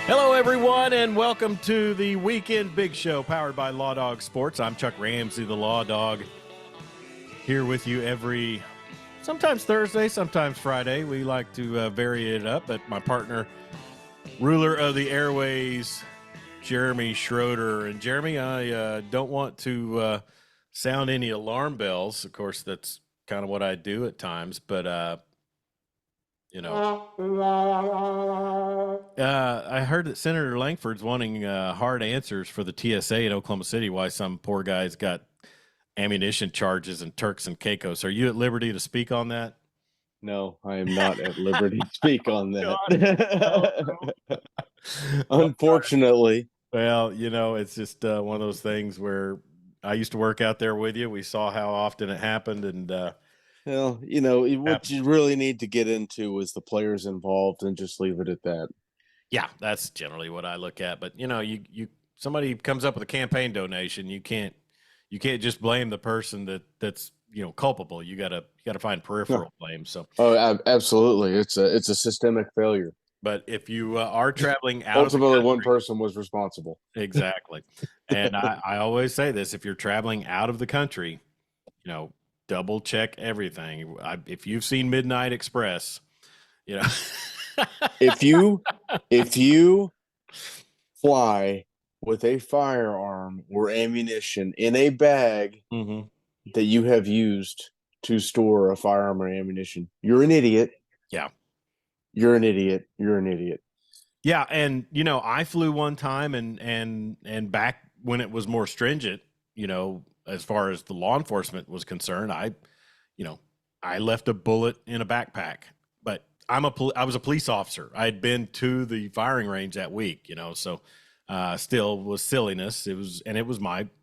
Hello, everyone, and welcome to the Weekend Big Show, powered by Law Dog Sports. I'm Chuck Ramsey, the Law Dog, here with you sometimes Thursday, sometimes Friday. We like to vary it up, but my partner, ruler of the airways, Jeremy Schroeder. And Jeremy, I don't want to sound any alarm bells. Of course, that's kind of what I do at times, but I heard that Senator Langford's wanting hard answers for the TSA in Oklahoma City, why some poor guy's got ammunition charges and Turks and Caicos. Are you at liberty to speak on that? No, I am not at liberty to speak on that. Unfortunately. Well, it's just one of those things where I used to work out there with you. We saw how often it happened, and well, what you really need to get into is the players involved, and just leave it at that. Yeah, that's generally what I look at. But you somebody comes up with a campaign donation, you can't just blame the person that's culpable. You gotta find peripheral blame. So absolutely, it's a systemic failure. But if you are traveling out, ultimately, one person was responsible. Exactly, and I always say this: if you're traveling out of the country, double check everything. If you've seen Midnight Express, if you fly with a firearm or ammunition in a bag that you have used to store a firearm or ammunition, you're an idiot. Yeah. You're an idiot. You're an idiot. Yeah. And, I flew one time and back when it was more stringent, as far as the law enforcement was concerned, I left a bullet in a backpack, but I was a police officer. I had been to the firing range that week, so still was silliness. It was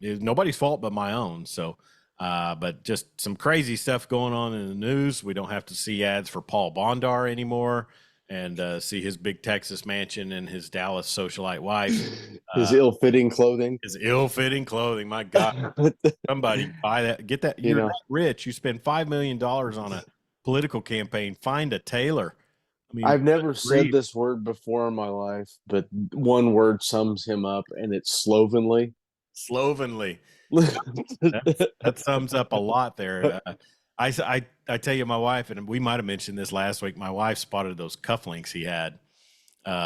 nobody's fault but my own. So, but just some crazy stuff going on in the news. We don't have to see ads for Paul Bondar anymore and see his big Texas mansion and his Dallas socialite wife. His ill-fitting clothing. My God. Somebody buy that. Get that. You're that rich. You spend $5 million on a political campaign. Find a tailor. I've never said this word before in my life, but one word sums him up, and it's slovenly. Slovenly. that sums up a lot there. I tell you, my wife, and we might have mentioned this last week, my wife spotted those cufflinks he had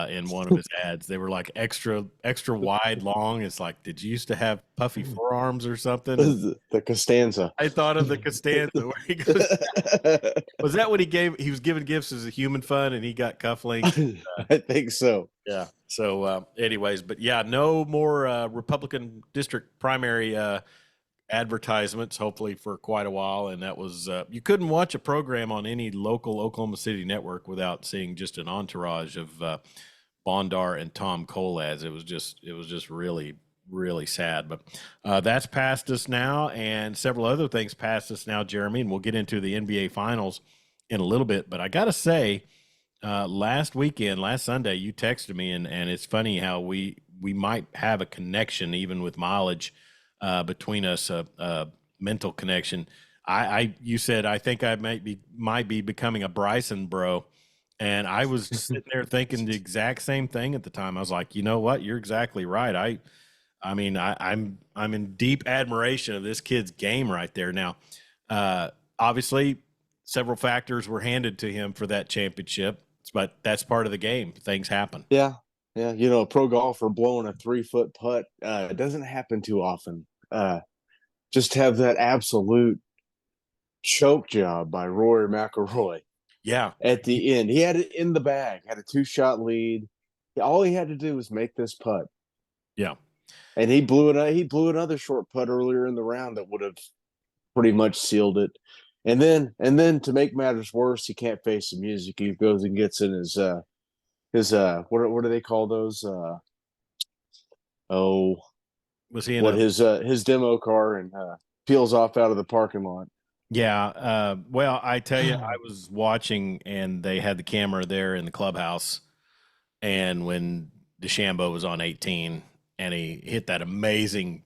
in one of his ads. They were like extra wide, long. It's like, did you used to have puffy forearms or something? The Costanza. I thought of the Costanza where he goes, was that what he was giving gifts as a human fund and he got cufflinks? I think so. Yeah. So anyways, but yeah, no more Republican district primary advertisements, hopefully for quite a while. And that was, you couldn't watch a program on any local Oklahoma City network without seeing just an entourage of Bondar and Tom Cole ads. It was just really, really sad, but that's past us now, and several other things past us now, Jeremy, and we'll get into the NBA finals in a little bit. But I got to say, last Sunday, you texted me, and it's funny how we might have a connection, even with mileage between us, a mental connection. You said, I think I might be becoming a Bryson bro. And I was sitting there thinking the exact same thing at the time. I was like, you know what? You're exactly right. I'm in deep admiration of this kid's game right there. Now, obviously, several factors were handed to him for that championship, but that's part of the game. Things happen. Yeah. A pro golfer blowing a 3-foot putt, it doesn't happen too often. Just have that absolute choke job by Rory McIlroy. Yeah. At the end, he had it in the bag, had a 2-shot lead. All he had to do was make this putt. Yeah. And he blew another short putt earlier in the round that would have pretty much sealed it. And then to make matters worse, he can't face the music. He goes and gets in his what do they call those? Was he in his demo car and peels off out of the parking lot. Yeah. Well, I tell you, I was watching and they had the camera there in the clubhouse. And when DeChambeau was on 18 and he hit that amazing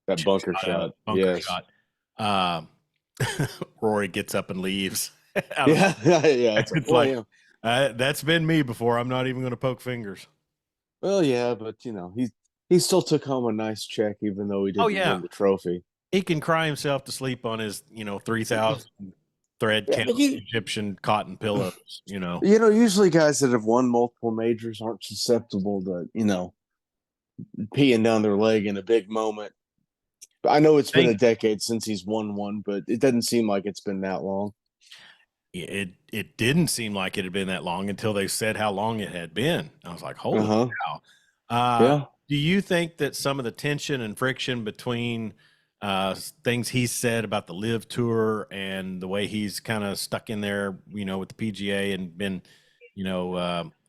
That bunker shot. bunker Yes. shot. Rory gets up and leaves. Yeah. Yeah. It's like, It's well, like, yeah. that's been me before. I'm not even going to poke fingers. Well, yeah, but he still took home a nice check, even though he Oh, didn't yeah. win the trophy. He can cry himself to sleep on his, 3,000 thread Yeah, count but Egyptian cotton pillows, usually guys that have won multiple majors aren't susceptible to, peeing down their leg in a big moment. I know it's been a Think decade since he's won one, but it doesn't seem like it's been that long. it didn't seem like it had been that long until they said how long it had been. I was like, Uh holy huh. cow. Uh, Yeah. do you think that some of the tension and friction between things he said about the Live Tour and the way he's kind of stuck in there, with the PGA and been,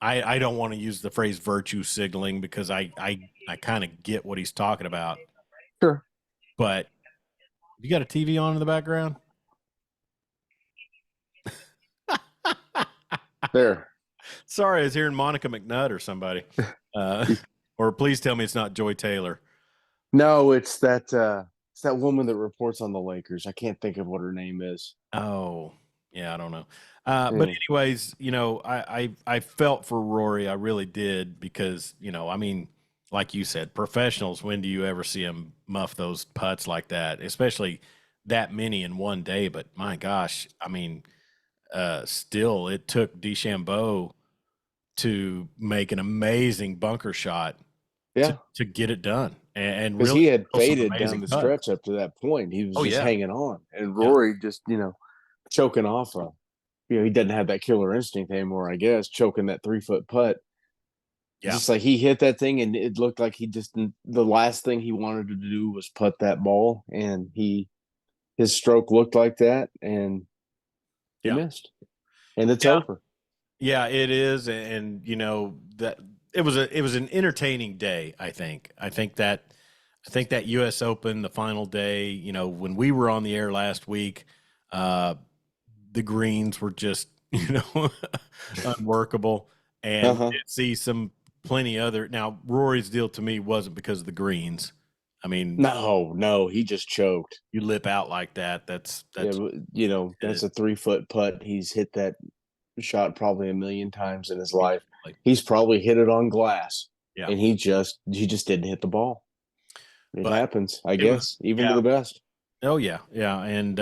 I don't want to use the phrase virtue signaling because I kind of get what he's talking about, Sure. but you got a TV on in the background? There. Sorry, I was hearing Monica McNutt or somebody. Or please tell me it's not Joy Taylor. No, it's that woman that reports on the Lakers. I can't think of what her name is. Oh, yeah, I don't know. But Yeah. anyways, I felt for Rory, I really did because I mean, like you said, professionals. When do you ever see them muff those putts like that, especially that many in one day? But my gosh, I mean, still, it took DeChambeau to make an amazing bunker shot to Yeah. to get it done, and Because really he had throw some faded down amazing the putts. stretch up to that point. He was Oh just yeah, hanging on. And yeah, Rory just, choking off he doesn't have that killer instinct anymore, I guess, choking that 3 foot putt. yeah. Just like he hit that thing and it looked like the last thing he wanted to do was putt that ball. And his stroke looked like that and he Yeah. missed. And it's Yeah. over. Yeah, it is, and that it was an entertaining day. I think that U.S. Open, the final day. When we were on the air last week, uh, the greens were just unworkable, and we Uh-huh. did see some plenty other. Now Rory's deal to me wasn't because of the greens. I mean, No, no, he just choked. you lip out like that. That's Yeah, that's that's a 3 foot putt. He's hit that shot probably a million times in his life. exactly. He's probably hit it on glass, Yeah, and he just didn't hit the ball. It but happens, I it was guess, even to yeah. the best. Oh yeah, yeah, and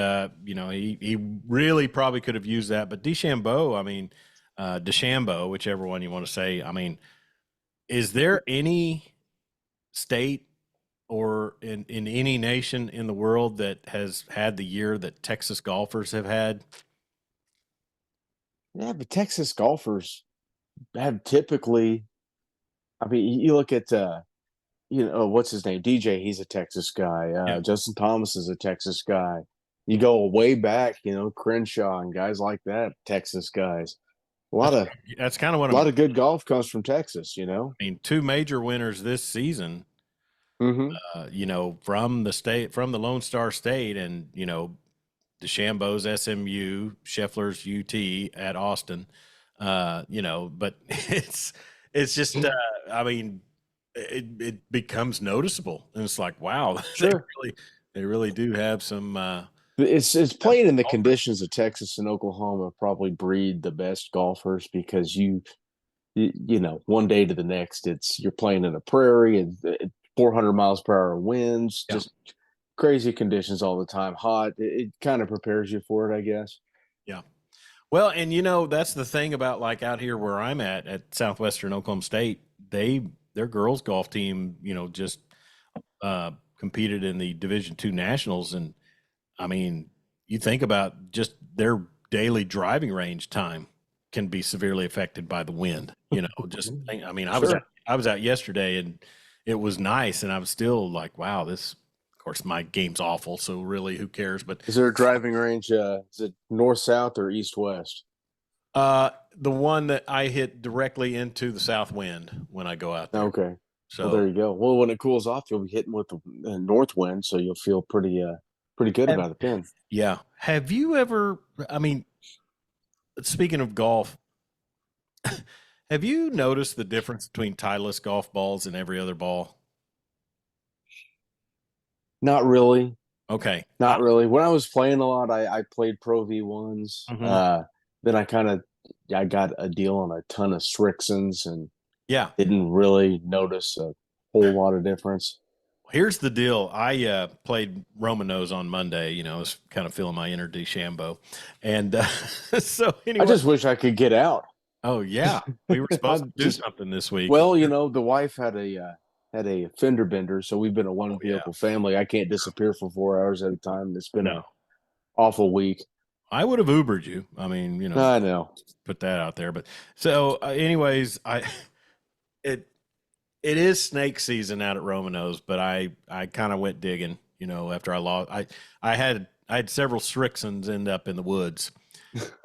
he really probably could have used that, but DeChambeau, I mean, DeChambeau, whichever one you want to say, I mean, is there any state or in any nation in the world that has had the year that Texas golfers have had? Yeah, but Texas golfers have typically. I mean, you look at what's his name, DJ. He's a Texas guy. Yeah, Justin Thomas is a Texas guy. You go way back, Crenshaw and guys like that, Texas guys. A lot that's of that's kind of what a I'm. lot of good golf comes from Texas. I mean, two major winners this season, Mm-hmm. from the state, from the Lone Star State, and DeChambeau's SMU, Scheffler's UT at Austin. But it's just I mean it becomes noticeable and it's like wow they Sure. really they really do have some It's have playing in the some golfers. conditions of Texas and Oklahoma probably breed the best golfers because one day to the next you're playing in a prairie and 400 miles per hour winds, Yeah, just crazy conditions all the time, hot. It kind of prepares you for it, I guess. yeah. Well, and that's the thing about like out here where I'm at Southwestern Oklahoma State, their girls golf team, just competed in the Division II Nationals, and I mean, you think about just their daily driving range time can be severely affected by the wind. I mean, Sure. I was out yesterday and it was nice, and I was still like, wow, this. Of course, my game's awful, so really, who cares? But Is there a driving range? Is it north, south, or east, west? the one that I hit directly into the south wind when I go out there. Okay. Well, So, there you go. Well, when it cools off, you'll be hitting with the north wind, so you'll feel pretty good have, about the pin. yeah. Have you ever? I mean, speaking of golf, Have you noticed the difference between Titleist golf balls and every other ball? Not really. Okay. Not really. When I was playing a lot, I played Pro V1s. Mhm. Then I got a deal on a ton of Strixons and Yeah. didn't really notice a whole lot of difference. Here's the deal. I played Romanos on Monday. I was kind of feeling my inner DeChambeau. And so, I anyway, just wish I could get out. oh, yeah. We were supposed to I'm do just something this week. Well, the wife had a fender bender, so we've been a Oh, one yeah. vehicle family. I can't disappear for 4 hours at a time. It's been No, a awful week. I would have Ubered you. I mean, I know. put that out there. But so, anyways, it, it is snake season out at Romano's, but I kind of went digging, after I lost. I had several Strixons end up in the woods,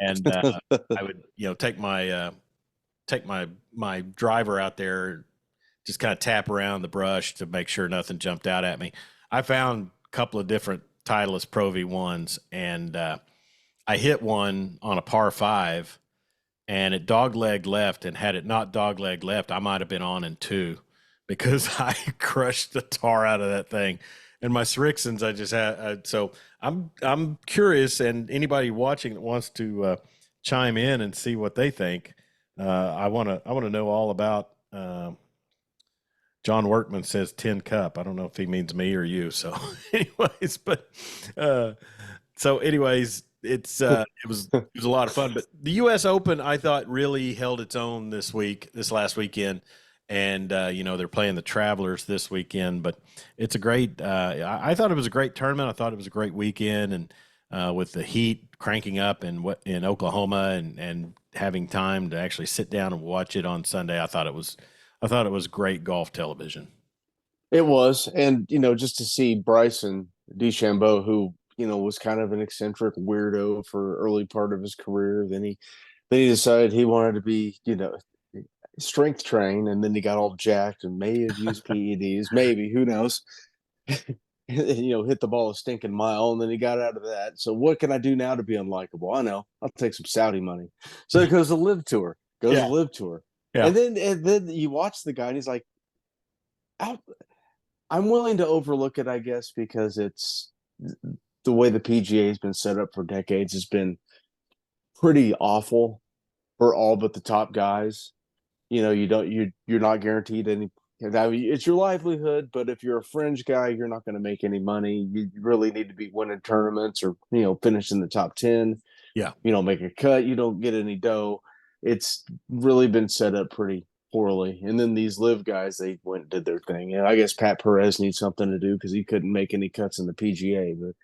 and I would take my driver out there, just kind of tap around the brush to make sure nothing jumped out at me. I found a couple of different Titleist Pro V1s, and I hit one on a par five, and it dogleg left. And had it not dogleg left, I might have been on in two because I crushed the tar out of that thing. And my Srixons, I just had. So I'm curious, and anybody watching that wants to chime in and see what they think. I want to know all about. John Workman says tin cup. I don't know if he means me or you. So, anyways, uh, it was a lot of fun. But the U.S. Open, I thought, really held its own this last weekend, and they're playing the Travelers this weekend. But it's a great. I thought it was a great tournament. I thought it was a great weekend, and with the Heat cranking up in Oklahoma and having time to actually sit down and watch it on Sunday, I thought it was great golf television. It was, and just to see Bryson DeChambeau, who was kind of an eccentric weirdo for early part of his career. Then he decided he wanted to be, strength train, and then he got all jacked and may have used PEDs, maybe, who knows? Hit the ball a stinking mile, and then he got out of that. So what can I do now to be unlikable? I know, I'll take some Saudi money. So it goes to live tour, Yeah, yeah, and then you watch the guy, and he's like, I'm willing to overlook it, I guess, because it's the way the PGA has been set up for decades has been pretty awful for all but the top guys. You're not guaranteed any. It's your livelihood, but if you're a fringe guy, you're not going to make any money. You really need to be winning tournaments or finish in the top 10. yeah. You don't make a cut, you don't get any dough. It's really been set up pretty poorly. And then these live guys, they went and did their thing. I guess Pat Perez needs something to do because he couldn't make any cuts in the PGA. But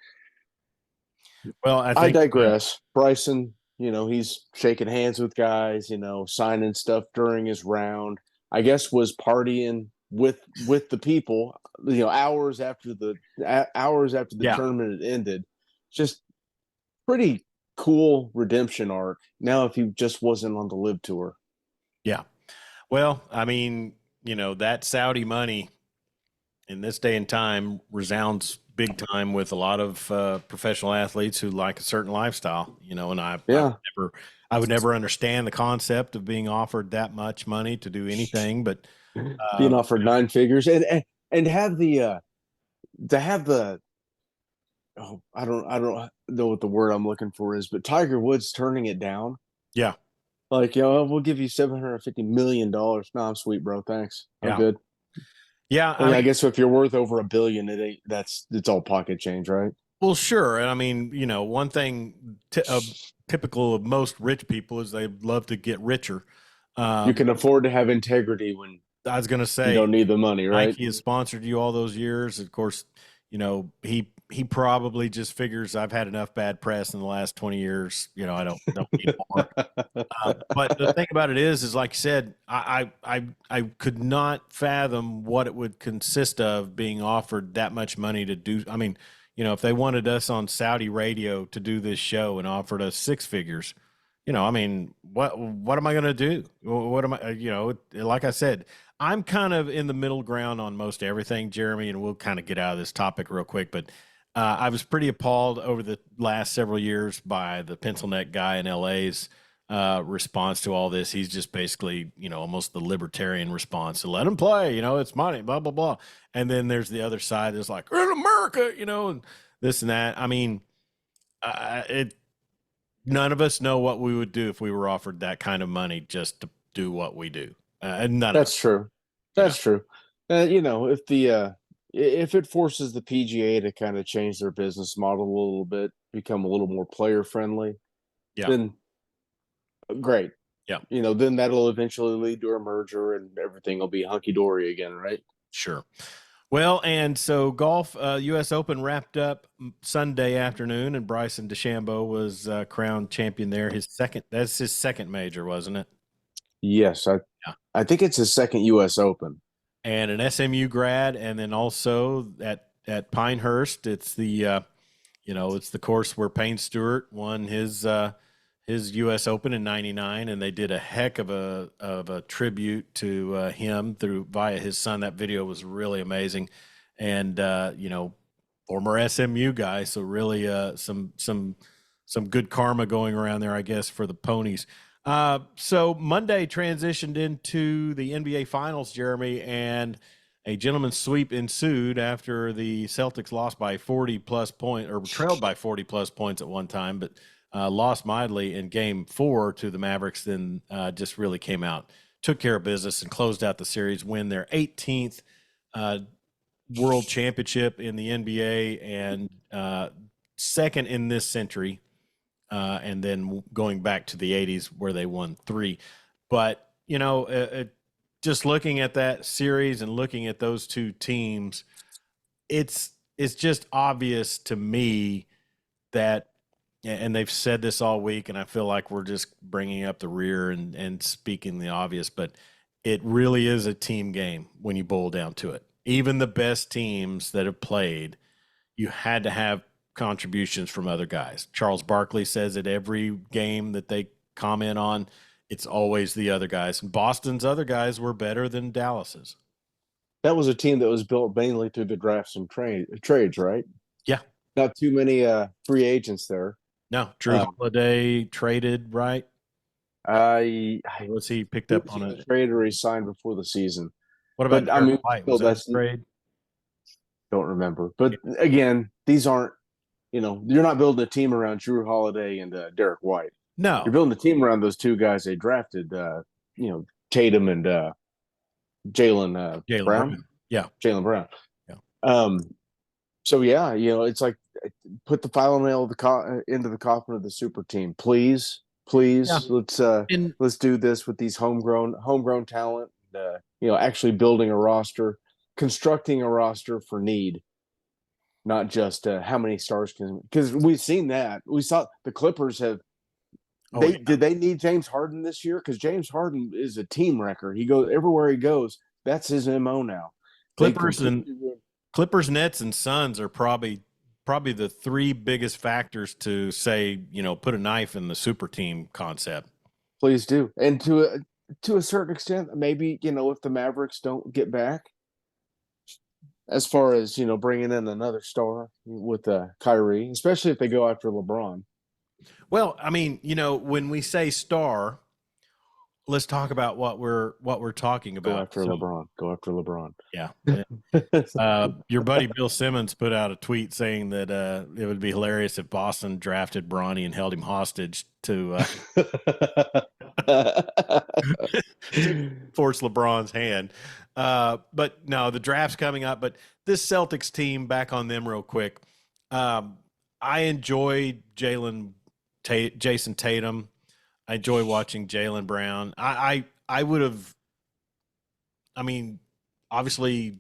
Well, I I think digress. Bryson, he's shaking hands with guys, signing stuff during his round. I guess was partying with the people, hours after the yeah, tournament had ended. Just pretty cool redemption arc. Now, if he just wasn't on the live tour. yeah. Well, I mean, that Saudi money in this day and time resounds big time with a lot of professional athletes who like a certain lifestyle. And Yeah. I would never understand the concept of being offered that much money to do anything. But Being um, offered nine figures and have the to have the oh I don't know what the word I'm looking for is, but Tiger Woods turning it down. yeah, Like, we'll give you $750 million. No, I'm sweet, bro. Thanks. I'm yeah, good. yeah. I I mean, mean, I guess if you're worth over $1 billion, it's all pocket change, right? well, sure. And I mean, one thing typical of most rich people is they love to get richer. You Um, can afford to have integrity when I was going to you say, don't need the money, right? Nike has sponsored you all those years. Of course, he probably just figures I've had enough bad press in the last 20 years. I don't need more. But the thing about it is like you said, I could not fathom what it would consist of being offered that much money to do. I mean, if they wanted us on Saudi radio to do this show and offered us six figures, I mean, what am I going to do? What am I? Like I said, I'm kind of in the middle ground on most everything, Jeremy, and we'll kind of get out of this topic real quick. But I was pretty appalled over the last several years by the pencil neck guy in LA's response to all this. He's just basically, almost the libertarian response to let him play, it's money, blah, blah, blah. And then there's the other side that's like, we're in America, and this and that. I mean, none of us know what we would do if we were offered that kind of money just to do what we do. And none of us. That's true. That's true. If it forces the PGA to kind of change their business model a little bit, become a little more player friendly, Yeah. then great. Yeah. Then that'll eventually lead to a merger and everything will be hunky dory again, right? Sure. Well, and so golf, U.S. Open wrapped up Sunday afternoon, and Bryson DeChambeau was crowned champion there. That's his second major, wasn't it? Yes, I think it's his second U.S. Open. And an SMU grad, and then also at Pinehurst, it's the it's the course where Payne Stewart won his U.S. Open in '99, and they did a heck of a tribute to him via his son. That video was really amazing, and former SMU guy, so really some good karma going around there, I guess, for the Ponies. So Monday transitioned into the NBA Finals, Jeremy, and a gentleman's sweep ensued after the Celtics lost by 40-plus points, or trailed by 40-plus points at one time, but lost mildly in Game 4 to the Mavericks, then just really came out, took care of business, and closed out the series, win their 18th World Championship in the NBA and second in this century. And then going back to the 80s where they won 3. But, just looking at that series and looking at those two teams, it's just obvious to me that, and they've said this all week, and I feel like we're just bringing up the rear and speaking the obvious, but it really is a team game when you boil down to it. Even the best teams that have played, you had to have contributions from other guys. Charles Barkley says at every game that they comment on, it's always the other guys. And Boston's other guys were better than Dallas's. That was a team that was built mainly through the drafts and trades, right? Yeah. Not too many free agents there. No, Drew Holiday traded, right? Was he picked up on a trade or he signed before the season? What about Derek White? Was that a trade? Don't remember. But again, these aren't, you're not building a team around Drew Holiday and Derek White. No. You're building a team around those two guys they drafted, Tatum and Jaylen Brown. Yeah. Jaylen Brown. Yeah. So, yeah, it's like put the final nail into the coffin of the super team. Please, yeah. Let's do this with these homegrown talent, actually building a roster, constructing a roster for need. Not just how many stars because we've seen that. We saw the Clippers have. Did they need James Harden this year? Because James Harden is a team wrecker. He goes everywhere he goes. That's his MO now. Clippers, Nets, and Suns are probably the three biggest factors to say, put a knife in the super team concept. Please do, and to a certain extent, maybe if the Mavericks don't get back. As far as, bringing in another star with Kyrie, especially if they go after LeBron. Well, I mean, when we say star, let's talk about what we're talking about. Go after LeBron. Yeah. Your buddy Bill Simmons put out a tweet saying that it would be hilarious if Boston drafted Bronny and held him hostage to force LeBron's hand. But no, the draft's coming up. But this Celtics team, back on them real quick. I enjoy Jason Tatum. I enjoy watching Jaylen Brown. I would have. I mean, obviously,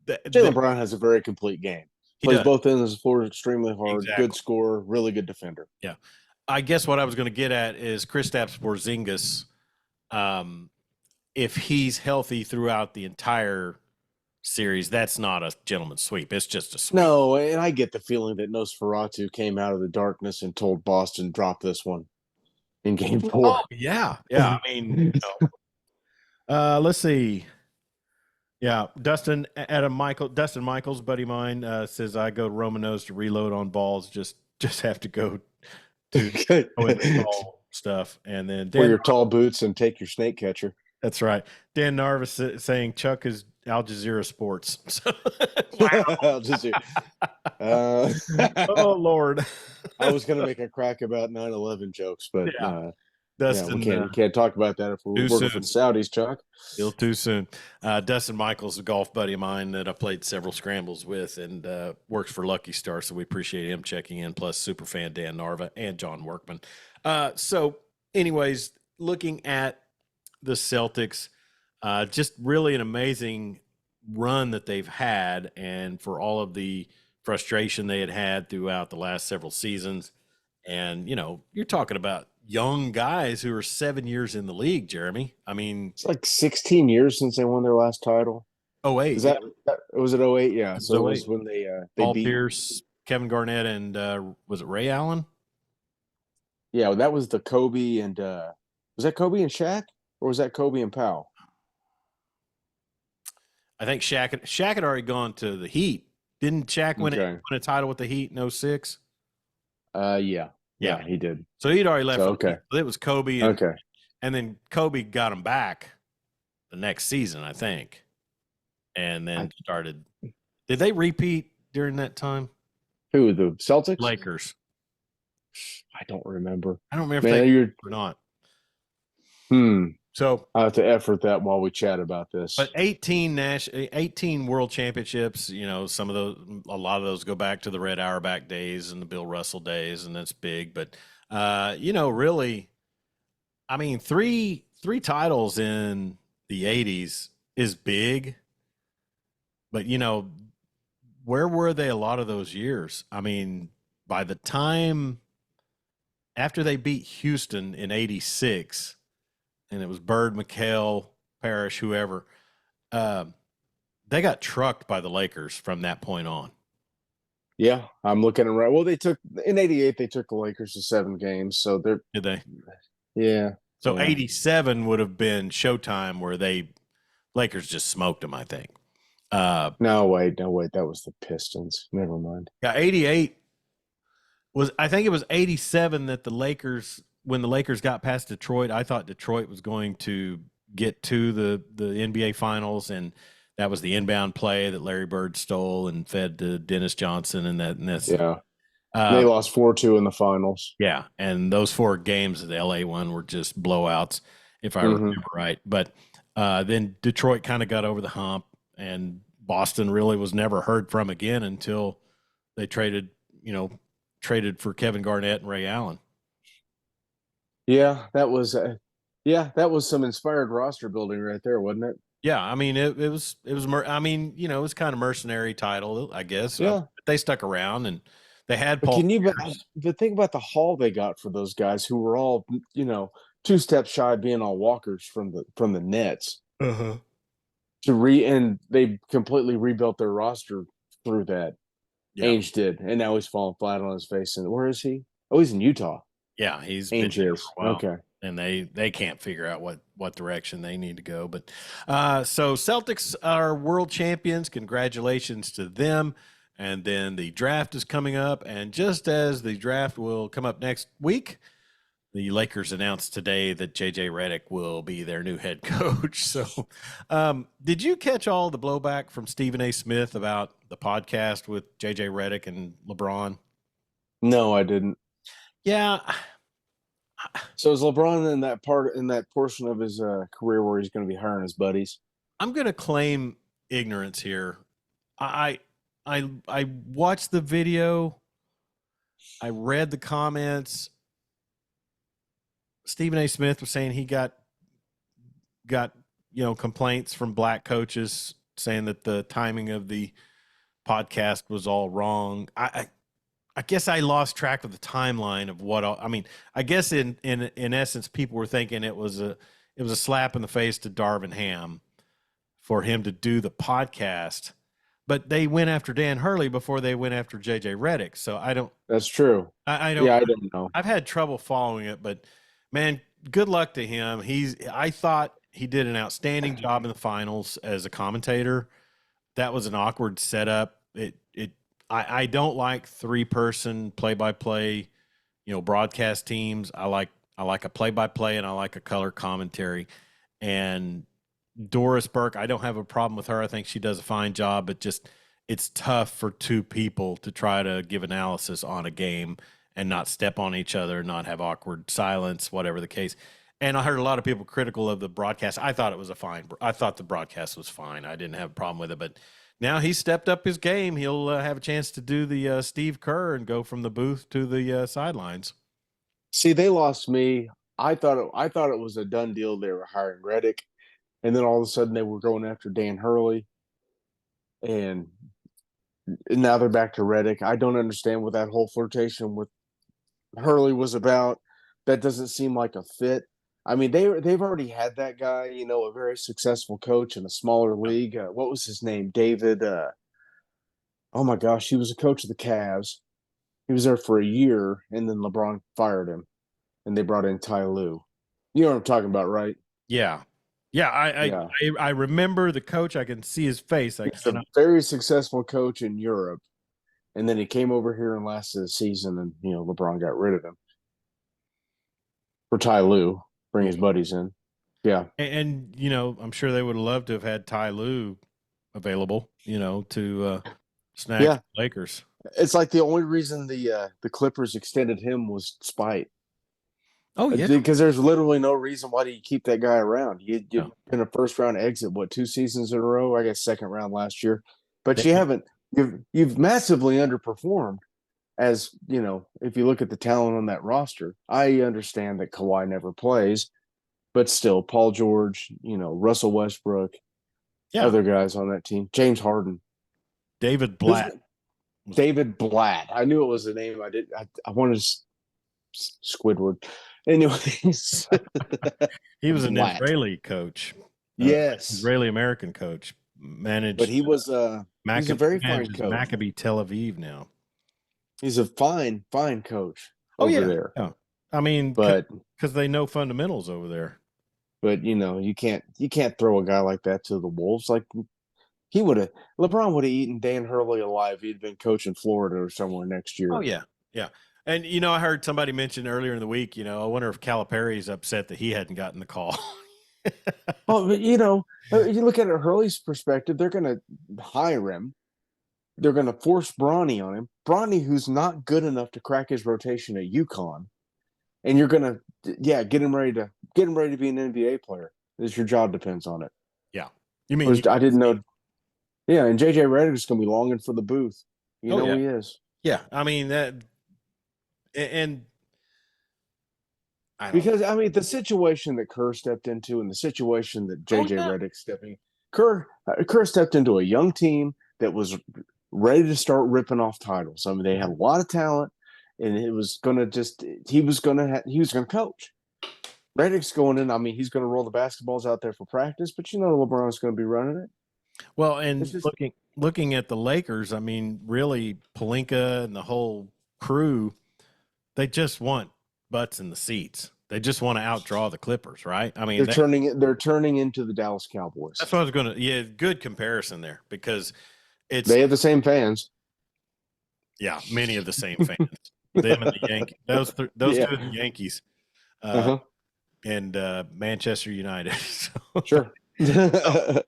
Jaylen Brown has a very complete game. Plays both ends of the floor extremely hard. Exactly. Good scorer, really good defender. Yeah, I guess what I was going to get at is Kristaps Porzingis. If he's healthy throughout the entire series, that's not a gentleman's sweep. It's just a sweep. No, and I get the feeling that Nosferatu came out of the darkness and told Boston, drop this one in Game 4. Oh, yeah. I mean, let's see. Yeah, Dustin Michaels, buddy of mine, says I go to Romanos to reload on balls. Just have to go to stuff. And then Wear Dan, your tall boots and take your snake catcher. that's right. Dan Narvis saying Chuck is Al Jazeera Sports. So, I'll just, uh, oh Lord. I was going to make a crack about 9/11 jokes, but Yeah. yeah, we Dustin, can't talk about that if we're too working for the soon. Saudis, Chuck. Still too soon. Dustin Michaels, a golf buddy of mine that I played several scrambles with and works for Lucky Star. So we appreciate him checking in, plus super fan Dan Narva and John Workman. So, anyways, looking at the Celtics, just really an amazing run that they've had, and for all of the frustration they had throughout the last several seasons. And, you're talking about young guys who are 7 years in the league, Jeremy. I mean, It's like 16 years since they won their last title. oh, Is eight. that was it 08? Yeah. So it was 08. when they Paul beat. Pierce, Kevin Garnett, and was it Ray Allen? Yeah, that was the Kobe and was that Kobe and Shaq, or was that Kobe and Powell? I think Shaq had already gone to the Heat. Didn't Shaq win a title with the Heat in 06? Yeah, he did. So he'd already left. So, okay. It was Kobe. And then Kobe got him back the next season, I think. And then started. Did they repeat during that time? Who, the Celtics? Lakers. I don't remember. I don't remember if they did or not. So I'll have to effort that while we chat about this. But 18 world championships, some of those, a lot of those go back to the Red Auerbach days and the Bill Russell days, and that's big. But really, I mean, three titles in the 80s is big. But where were they a lot of those years? I mean, by the time after they beat Houston in 86, and it was Bird, McHale, Parrish, whoever, they got trucked by the Lakers from that point on. Yeah, I'm looking around. Well, in '88 they took the Lakers to 7 games. So did they? Yeah. So 87 would have been Showtime, where Lakers just smoked them, I think. No, wait, that was the Pistons. Never mind. Yeah, 88 I think it was 87 that when the Lakers got past Detroit, I thought Detroit was going to get to the NBA Finals, and that was the inbound play that Larry Bird stole and fed to Dennis Johnson, and that's yeah. They lost 4-2 in the finals. Yeah, and those 4 games that the LA won were just blowouts, if I remember right. But then Detroit kind of got over the hump, and Boston really was never heard from again until they traded for Kevin Garnett and Ray Allen. Yeah, that was some inspired roster building right there, wasn't it? Yeah, I mean it was I mean, it was kind of mercenary title, I guess. Yeah. They stuck around, and they had Paul. But think about the haul they got for those guys who were all 2 steps shy of being all walkers from the Nets. Uh-huh. And they completely rebuilt their roster through that. Yeah. Ainge did, and now he's falling flat on his face. And where is he? Oh, he's in Utah. Yeah, he's Ainge is. Okay. And they can't figure out what direction they need to go. But so Celtics are world champions. Congratulations to them. And then the draft is coming up. And just as the draft will come up next week, the Lakers announced today that J.J. Redick will be their new head coach. So did you catch all the blowback from Stephen A. Smith about the podcast with J.J. Redick and LeBron? No, I didn't. Yeah. So is LeBron in that portion of his career where he's going to be hiring his buddies? I'm going to claim ignorance here. I watched the video. I read the comments. Stephen A. Smith was saying he got complaints from black coaches saying that the timing of the podcast was all wrong. I guess I lost track of the timeline of I guess in essence, people were thinking it was a slap in the face to Darvin Ham for him to do the podcast, but they went after Dan Hurley before they went after JJ Redick. So I don't. That's true. I don't. Yeah, I don't know. I've had trouble following it, but man, good luck to him. I thought he did an outstanding job in the finals as a commentator. That was an awkward setup. I don't like 3-person play-by-play, broadcast teams. I I like a play-by-play, and I like a color commentary. And Doris Burke, I don't have a problem with her. I think she does a fine job, but just it's tough for two people to try to give analysis on a game and not step on each other, not have awkward silence, whatever the case. And I heard a lot of people critical of the broadcast. I thought it was I thought the broadcast was fine. I didn't have a problem with it, but now he's stepped up his game. He'll have a chance to do the Steve Kerr and go from the booth to the sidelines. See, they lost me. I thought it was a done deal. They were hiring Reddick, and then all of a sudden they were going after Dan Hurley, and now they're back to Reddick. I don't understand what that whole flirtation with Hurley was about. That doesn't seem like a fit. I mean, they've already had that guy, a very successful coach in a smaller league. What was his name? David. Oh my gosh, he was a coach of the Cavs. He was there for a year, and then LeBron fired him, and they brought in Ty Lue. You know what I'm talking about, right? Yeah. Yeah, I remember the coach. I can see his face. He's a very successful coach in Europe, and then he came over here and lasted the season, and LeBron got rid of him for Ty Lue, bring his buddies in. Yeah, and I'm sure they would have loved to have had Ty Lue available, to snag the Lakers. It's like the only reason the Clippers extended him was spite. Oh yeah, because there's literally no reason why do you keep that guy around. You've been a first round exit, 2 seasons in a row? I guess second round last year, but you haven't. You've massively underperformed. As if you look at the talent on that roster, I understand that Kawhi never plays, but still, Paul George, Russell Westbrook, other guys on that team, James Harden, David Blatt. I knew it was a name. I wanted to Squidward. Anyways, he was an Israeli coach. Yes, Israeli American coach managed. But he was he's a very fine coach. Maccabi Tel Aviv now. He's a fine coach over there. Yeah. I mean, but because they know fundamentals over there. But you can't throw a guy like that to the wolves. Like LeBron would have eaten Dan Hurley alive. He'd been coaching Florida or somewhere next year. Oh yeah, yeah. And I heard somebody mention earlier in the week. I wonder if Calipari's upset that he hadn't gotten the call. Oh, but you look at it Hurley's perspective. They're going to hire him. They're going to force Bronny on him. Bronny, who's not good enough to crack his rotation at UConn, and you're going to get him ready to be an NBA player. As your job depends on it. Yeah, you mean I didn't know. Yeah, and JJ Redick is going to be longing for the booth. He is. Yeah, I mean that. And because the situation that Kerr stepped into and the situation that JJ Redick Kerr stepped into a young team that was ready to start ripping off titles. I mean, they had a lot of talent, and it was going to he was going to coach. Redick's going in. I mean, he's going to roll the basketballs out there for practice, but LeBron's going to be running it. Well, and looking at the Lakers, I mean, really, Pelinka and the whole crew. They just want butts in the seats. They just want to outdraw the Clippers, right? I mean, they're turning into the Dallas Cowboys. That's what I was going to. Yeah, good comparison there because they have the same fans. Yeah, many of the same fans. Them and the Yankees. Those two are the Yankees, and Manchester United. Sure,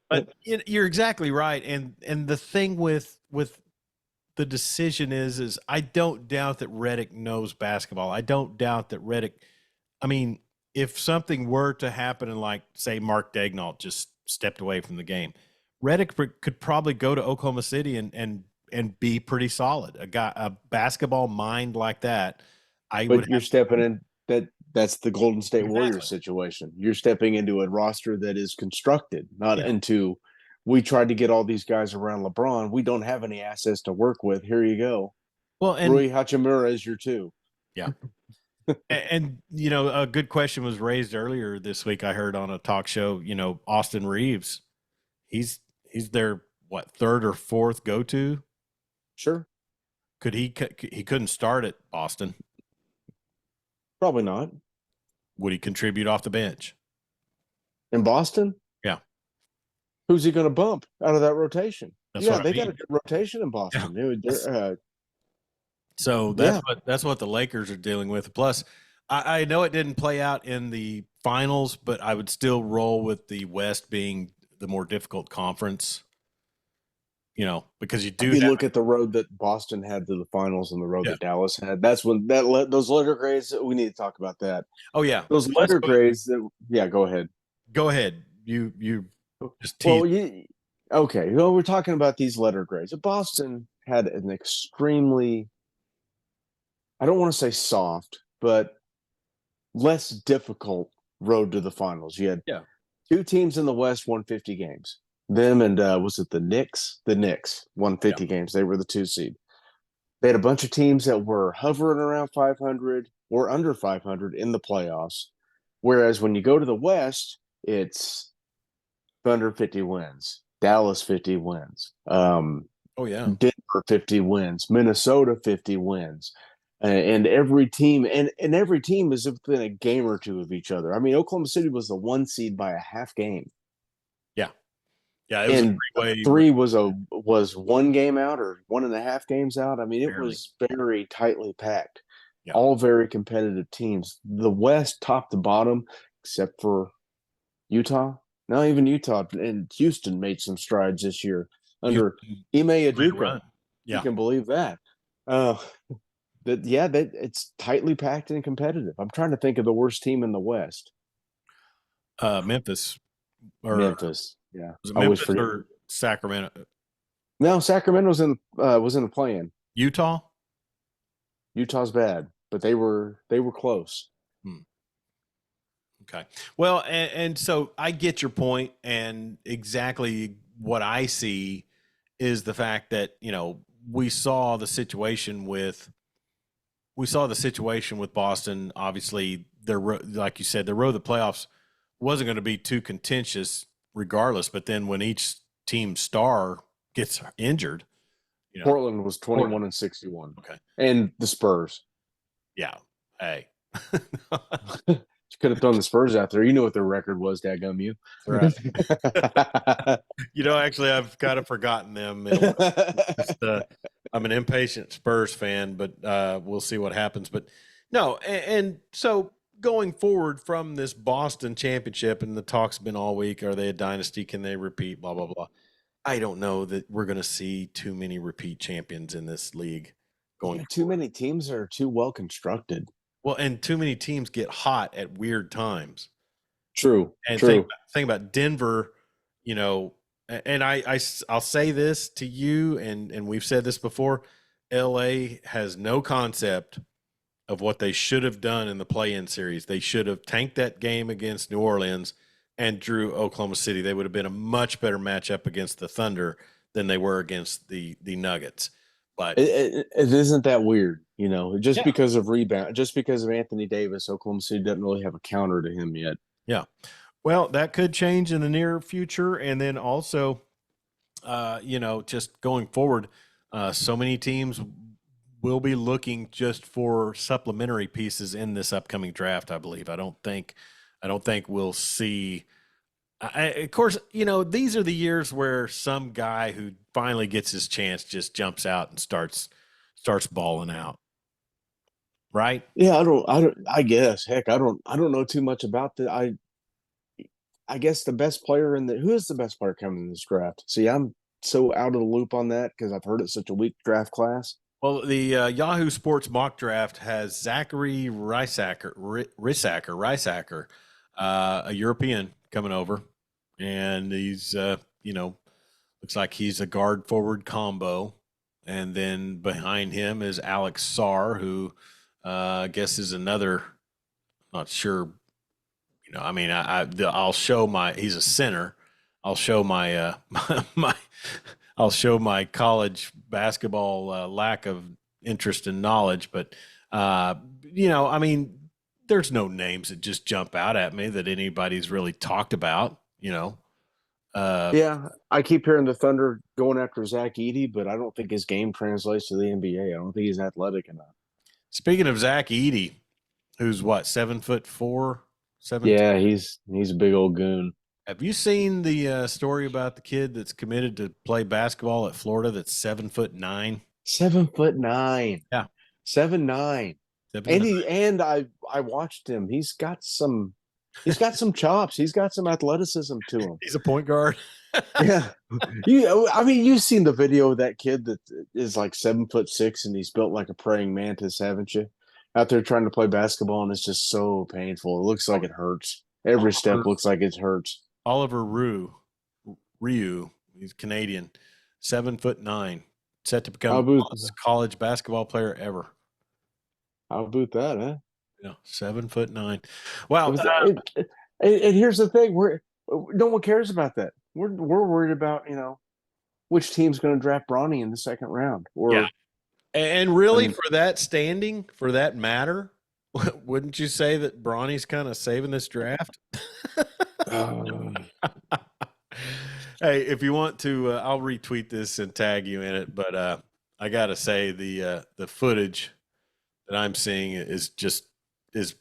but you're exactly right. And the thing with the decision is I don't doubt that Redick knows basketball. I don't doubt that Redick. I mean, if something were to happen and say Mark Daignault just stepped away from the game, Redick could probably go to Oklahoma City and be pretty solid. A basketball mind like that. You're stepping in that's the Golden State Warriors situation. You're stepping into a roster that is constructed, not into. We tried to get all these guys around LeBron. We don't have any assets to work with. Here you go. Well, and Rui Hachimura is your 2. Yeah. and a good question was raised earlier this week. I heard on a talk show, Austin Reeves, he's their third or fourth go-to. Sure. Could he couldn't start at Boston? Probably not. Would he contribute off the bench? In Boston? Yeah. Who's he going to bump out of that rotation? They got a good rotation in Boston. Yeah. So that's what the Lakers are dealing with. Plus, I know it didn't play out in the finals, but I would still roll with the West being the more difficult conference. Because you do If you have look at the road that Boston had to the finals and the road yeah. that Dallas had, that's when those letter grades. We need to talk about that. Oh yeah. Those Let's letter grades. Yeah, go ahead. go ahead. You just tease. Well, okay. Well, we're talking about these letter grades. Boston had an extremely, I don't want to say soft, but less difficult road to the finals. You had Yeah. two teams in the West won 50 games. Them and was it the Knicks? The Knicks won Yeah. 50 games. They were the 2 seed. They had a bunch of teams that were hovering around 500 or under 500 in the playoffs. Whereas when you go to the West, it's Thunder 50 wins, Dallas 50 wins, Oh yeah. Denver 50 wins, Minnesota 50 wins. And every team is within a game or two of each other. I mean, Oklahoma City was the 1 seed by a half game, Yeah. Yeah. It was a and three-way. three was 1 game out or 1.5 games out. I mean, it Barely. was very tightly packed. Yeah. All very competitive teams. The West, top to bottom, except for Utah. Not even Utah and Houston made some strides this year under Houston Ime made a Aduka. run. You Yeah. can believe that. Uh, that it's tightly packed and competitive. I'm trying to think of the worst team in the West. Memphis or Memphis. Yeah, was it I always Memphis forget. or Sacramento? No, Sacramento's was in the play-in. Utah? Utah's bad, but they were close. Hmm. Okay. Well, and so I get your point, and exactly what I see is the fact that, we saw the situation with Boston. Obviously, like you said, the road to the playoffs wasn't going to be too contentious regardless, but then when each team star gets injured, Portland was 21 Portland. and 61. Okay. And the Spurs. Yeah. Hey. You could have thrown the Spurs out there. You know what their record was, dadgum you. Right. Actually, I've kind of forgotten them. Just, I'm an impatient Spurs fan, but we'll see what happens. But no, and so going forward from this Boston championship, and the talk's been all week: are they a dynasty? Can they repeat? Blah blah blah. I don't know that we're going to see too many repeat champions in this league going. Too many teams are too well constructed. Well, and too many teams get hot at weird times. True. And True. think about Denver, and I'll say this to you, and we've said this before. LA has no concept of what they should have done in the play-in series. They should have tanked that game against New Orleans and drew Oklahoma City. They would have been a much better matchup against the Thunder than they were against the Nuggets. But it isn't that weird, just Yeah. because of rebound, just because of Anthony Davis, Oklahoma City doesn't really have a counter to him yet. Yeah. Well, that could change in the near future. And then also, just going forward, so many teams will be looking just for supplementary pieces in this upcoming draft, I believe. I don't think we'll see. Of course, these are the years where some guy who finally gets his chance just jumps out and starts balling out. Right? Yeah, I guess. Heck, I don't know too much about that. I guess the best player who is the best player coming in this draft? See, I'm so out of the loop on that because I've heard it's such a weak draft class. Well, the Yahoo Sports mock draft has Zachary Risacker, a European coming over, and he's looks like he's a guard forward combo, and then behind him is Alex Sarr, who I guess is another. Not sure. I'll show he's a center. I'll show my my I'll show my college basketball lack of interest and knowledge, but there's no names that just jump out at me that anybody's really talked about. Yeah, I keep hearing the Thunder going after Zach Edey, but I don't think his game translates to the NBA. I don't think he's athletic enough. Speaking of Zach Edey, who's what 7'4", 7. Yeah, he's a big old goon. Have you seen the story about the kid that's committed to play basketball at Florida? That's 7'9"? 7'9". Yeah, 7'9". And I watched him. He's got some chops. He's got some athleticism to him. He's a point guard. Yeah. You've seen the video of that kid that is like 7'6" and he's built like a praying mantis, haven't you? Out there trying to play basketball, and it's just so painful. It looks like it hurts. Every step looks like it hurts. Oliver Ryu, he's Canadian, 7'9", set to become the best college basketball player ever. How about that, huh? Yeah, 7'9". Wow. And here's the thing: no one cares about that. We're worried about which team's going to draft Bronny in the second round. And really, for that standing, for that matter, wouldn't you say that Bronny's kind of saving this draft? Hey, if you want to, I'll retweet this and tag you in it. But I got to say, the footage that I'm seeing is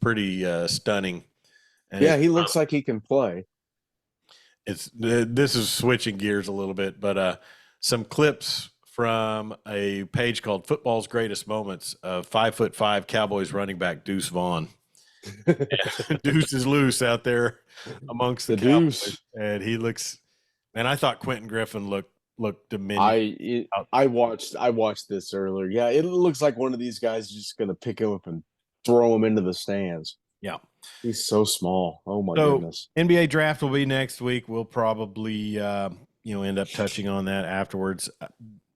pretty stunning. And yeah, he looks like he can play. This is switching gears a little bit, but some clips from a page called Football's Greatest Moments of 5'5" Cowboys running back Deuce Vaughn. Deuce is loose out there amongst the Cowboys, Deuce, and he looks. Man, I thought Quentin Griffin looked diminutive. I watched this earlier. Yeah, it looks like one of these guys is just going to pick him up and throw him into the stands. Yeah, he's so small. Oh my goodness. NBA draft will be next week. We'll probably end up touching on that afterwards.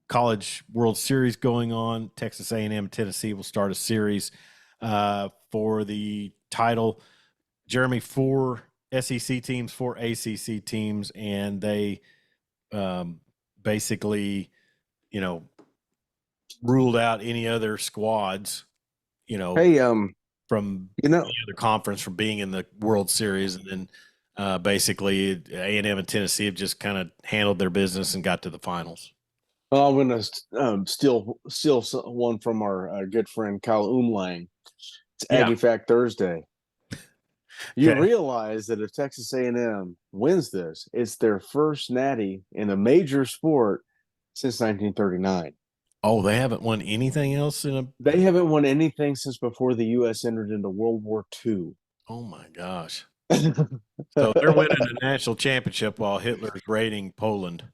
College World Series going on. Texas A&M, Tennessee will start a series for the title. Jeremy, 4 SEC teams, 4 ACC teams, and they basically, ruled out any other squads, from any other conference from being in the World Series. And then basically A&M and Tennessee have just kind of handled their business and got to the finals. Well, I'm going to steal one from our good friend Kyle Umlang. It's Aggie Fact Thursday. You realize that if Texas A&M wins this, it's their first natty in a major sport since 1939. Oh, they haven't won anything else They haven't won anything since before the U.S. entered into World War II. Oh my gosh! So they're winning a national championship while Hitler's raiding Poland.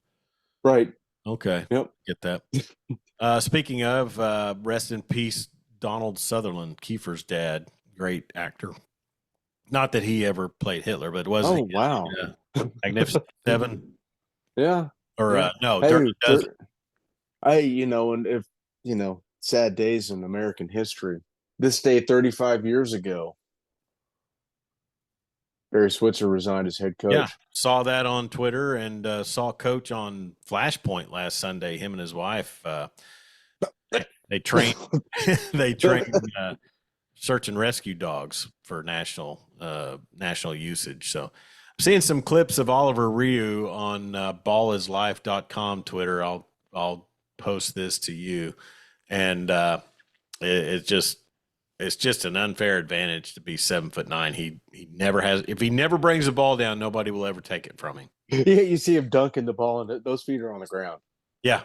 Right. Okay. Yep. Get that. Speaking of, rest in peace, Donald Sutherland, Kiefer's dad, great actor. Not that he ever played Hitler, but was he? Wow. Magnificent Seven. Yeah. Or no, hey, Dirty Dozen. And if sad days in American history. This day 35 years ago, Barry Switzer resigned as head coach. Yeah, saw that on Twitter and saw Coach on Flashpoint last Sunday. Him and his wife, they trained search and rescue dogs for national usage. So I'm seeing some clips of Oliver Ryu on ballislife.com Twitter. I'll post this to you, and it's just an unfair advantage to be 7'9". He never has. If he never brings the ball down, nobody will ever take it from him. Yeah, you see him dunking the ball, and those feet are on the ground. Yeah,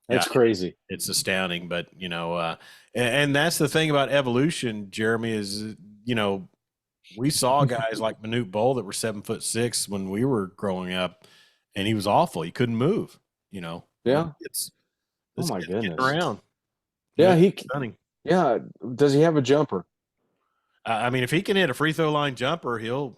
that's crazy. It's astounding, but and that's the thing about evolution, Jeremy, is we saw guys like Manute Bol that were 7'6" when we were growing up, and he was awful. He couldn't move. Yeah, it's oh my goodness, around. Yeah, stunning. Yeah, does he have a jumper? If he can hit a free throw line jumper, he'll,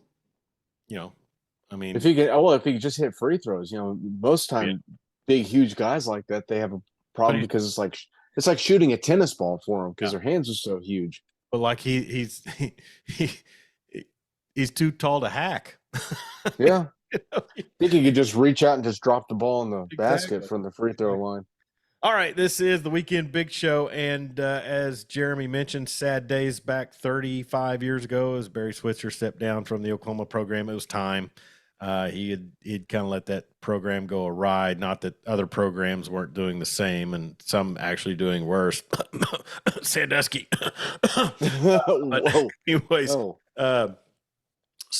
if he can just hit free throws, most time big, huge guys like that, they have a problem because it's like shooting a tennis ball for them because their hands are so huge. But like he's too tall to hack. Yeah, I think he could just reach out and just drop the ball in the basket from the free throw line. All right, this is the Weekend Big Show, and as Jeremy mentioned, sad days back 35 years ago as Barry Switzer stepped down from the Oklahoma program. It was time. He'd kind of let that program go awry. Not that other programs weren't doing the same, and some actually doing worse. Sandusky.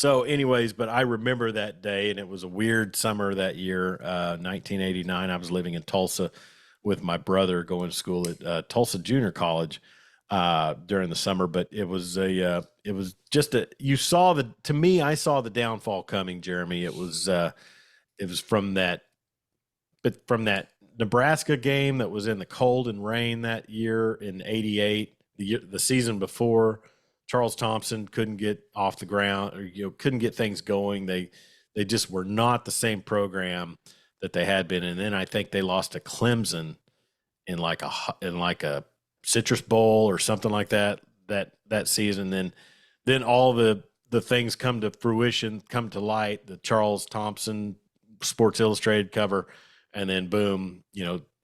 Anyways, but I remember that day, and it was a weird summer that year, 1989. I was living in Tulsa with my brother going to school at Tulsa Junior College. during the summer, but it was just you saw to me, I saw the downfall coming, Jeremy. It was from that Nebraska game that was in the cold and rain that year in '88, the season before. Charles Thompson couldn't get off the ground, or couldn't get things going. They just were not the same program that they had been. And then I think they lost to Clemson in like a Citrus Bowl or something like that season. Then all the things come to fruition, come to light. The Charles Thompson Sports Illustrated cover, and then boom,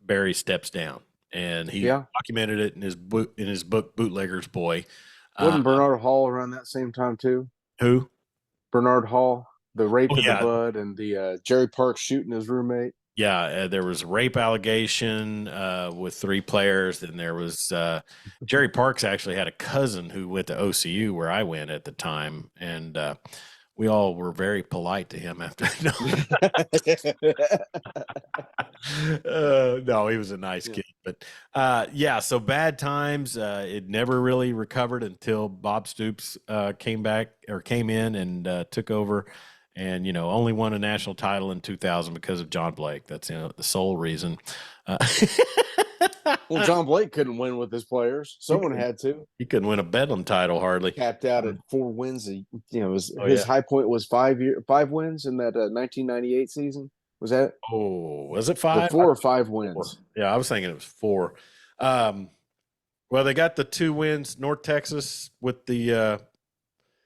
Barry steps down, and he documented it in his book Bootlegger's Boy. Wasn't Bernard Hall around that same time too? Who? Bernard Hall, the rape of the bud, and the Jerry Parks shooting his roommate. Yeah, there was a rape allegation with 3 players. Then there was Jerry Parks actually had a cousin who went to OCU where I went at the time, and we all were very polite to him after. No, he was a nice kid, but so bad times. It never really recovered until Bob Stoops came in and took over. And, only won a national title in 2000 because of John Blake. That's the sole reason. Well, John Blake couldn't win with his players. Someone had to. He couldn't win a Bedlam title hardly. Capped out at 4 wins. His high point was 5 wins in that 1998 season. Was that? Oh, was it 5? 4 or 5 wins. 4. Yeah, I was thinking it was 4. Well, they got the 2 wins. North Texas with the.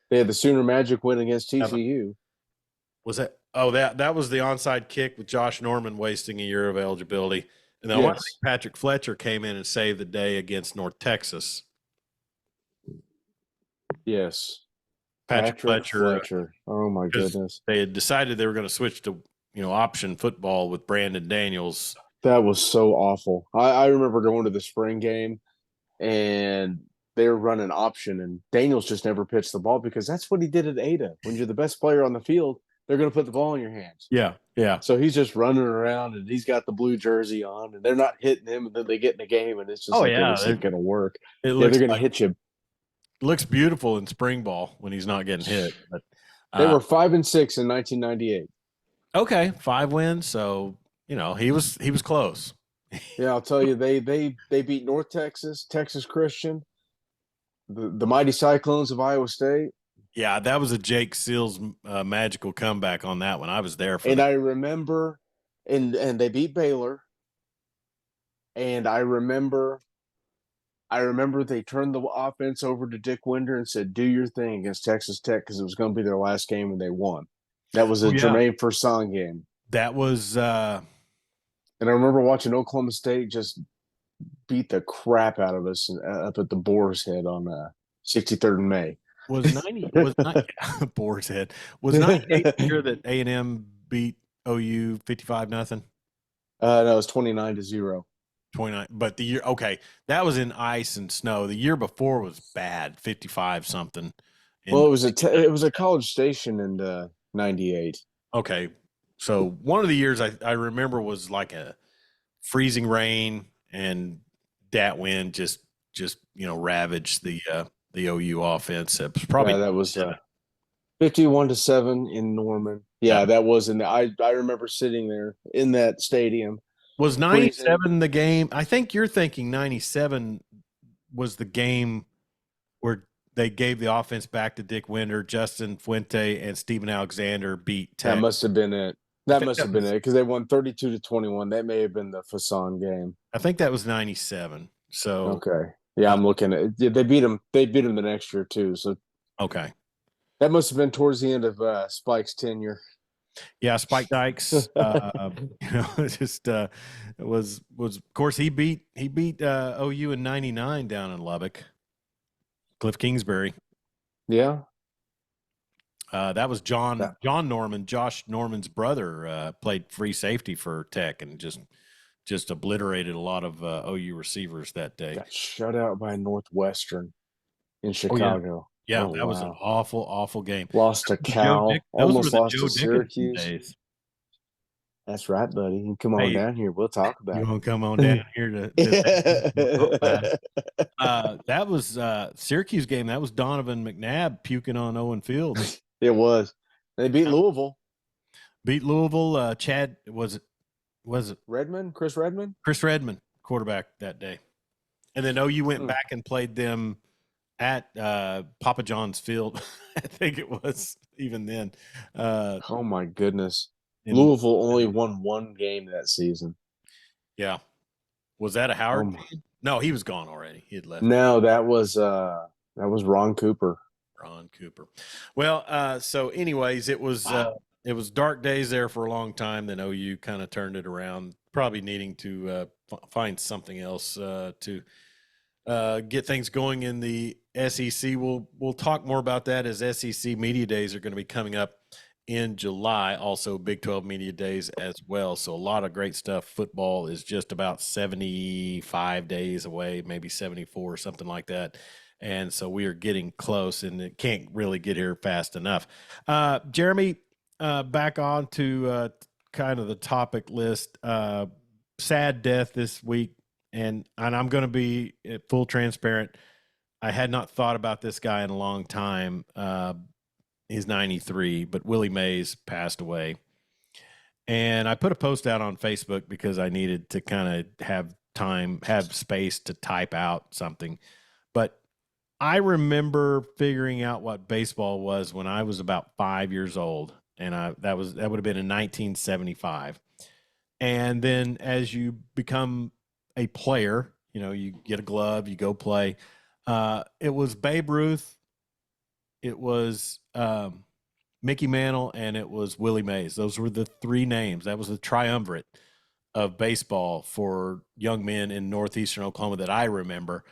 They had the Sooner Magic win against TCU. Was that? Oh, that was the onside kick with Josh Norman wasting a year of eligibility. And then I think Patrick Fletcher came in and saved the day against North Texas. Yes. Patrick Fletcher. Oh, my goodness. They had decided they were going to switch to, option football with Brandon Daniels. That was so awful. I remember going to the spring game, and they were running option, and Daniels just never pitched the ball because that's what he did at Ada. When you're the best player on the field, they're going to put the ball in your hands. Yeah, yeah. So he's just running around, and he's got the blue jersey on, and they're not hitting him, and then they get in the game, and it's just this isn't going to work. They're going to hit you. It looks beautiful in spring ball when he's not getting hit. But they were 5-6 in 1998. Okay, 5 wins. So he was close. Yeah, I'll tell you, they beat North Texas, Texas Christian, the mighty Cyclones of Iowa State. Yeah, that was a Jake Seals magical comeback on that one. I was there for and that. I remember, and they beat Baylor. And I remember they turned the offense over to Dick Winder and said, "Do your thing against Texas Tech," because it was going to be their last game, and they won. That was a Jermaine Fersan game. That was. And I remember watching Oklahoma State just beat the crap out of us up at the Boar's Head on 63rd and May. Was 90 was not Boar's Head. Was 98 the year that A&M beat OU 55-0? No, it was 29-0. 29, but the year that was in ice and snow. The year before was bad, 55-something. Well, it was a College Station in 98. Okay, so one of the years I remember was like a freezing rain, and that wind just ravaged the OU offense. It was probably that was 51-7 in Norman. Yeah, that was in the. I remember sitting there in that stadium. Was 97 the game? I think you're thinking 97 was the game where they gave the offense back to Dick Winder, Justin Fuente, and Steven Alexander beat Tech. That must have been it. That must have been it because they won 32-21. That may have been the Fasan game. I think that was 97. So okay, yeah, I'm looking at it. They beat them. They beat them the next year too. So okay, that must have been towards the end of Spike's tenure. Yeah, Spike Dykes. Just was of course he beat OU in '99 down in Lubbock. Cliff Kingsbury. Yeah. That was John Norman, Josh Norman's brother, played free safety for Tech and just obliterated a lot of OU receivers that day. Got shut out by Northwestern in Chicago. Yeah, that was an awful, awful game. Lost to Cal. Almost lost to Syracuse. That's right, buddy. You come on Hey, down here. We'll talk you about want to come on down here to class? it. That was Syracuse game. That was Donovan McNabb puking on Owen Fields. It was. They beat Louisville. Beat Louisville. Chad was it Redmond, Chris Redmond. Chris Redmond quarterback that day, and then OU went back and played them at Papa John's Field. I think it was even then. Oh my goodness! Louisville only won one game that season. Yeah, was that a Howard? No, he was gone already. He had left. No, that was Ron Cooper. Ron Cooper. Well, so anyways, it was dark days there for a long time. Then OU kind of turned it around, probably needing to find something else to get things going in the SEC. We'll talk more about that as SEC Media Days are going to be coming up in July. Also, Big 12 Media Days as well. So a lot of great stuff. Football is just about 75 days away, maybe 74, something like that. And so we are getting close, and it can't really get here fast enough. Jeremy, back on to kind of the topic list. Sad death this week, and I'm going to be full transparent. I had not thought about this guy in a long time. He's 93, but Willie Mays passed away. And I put a post out on Facebook because I needed to kind of have space to type out something. But I remember figuring out what baseball was when I was about 5 years old, and that would have been in 1975. And then as you become a player, you get a glove, you go play. It was Babe Ruth, it was Mickey Mantle, and it was Willie Mays. Those were the three names. That was the triumvirate of baseball for young men in northeastern Oklahoma that I remember.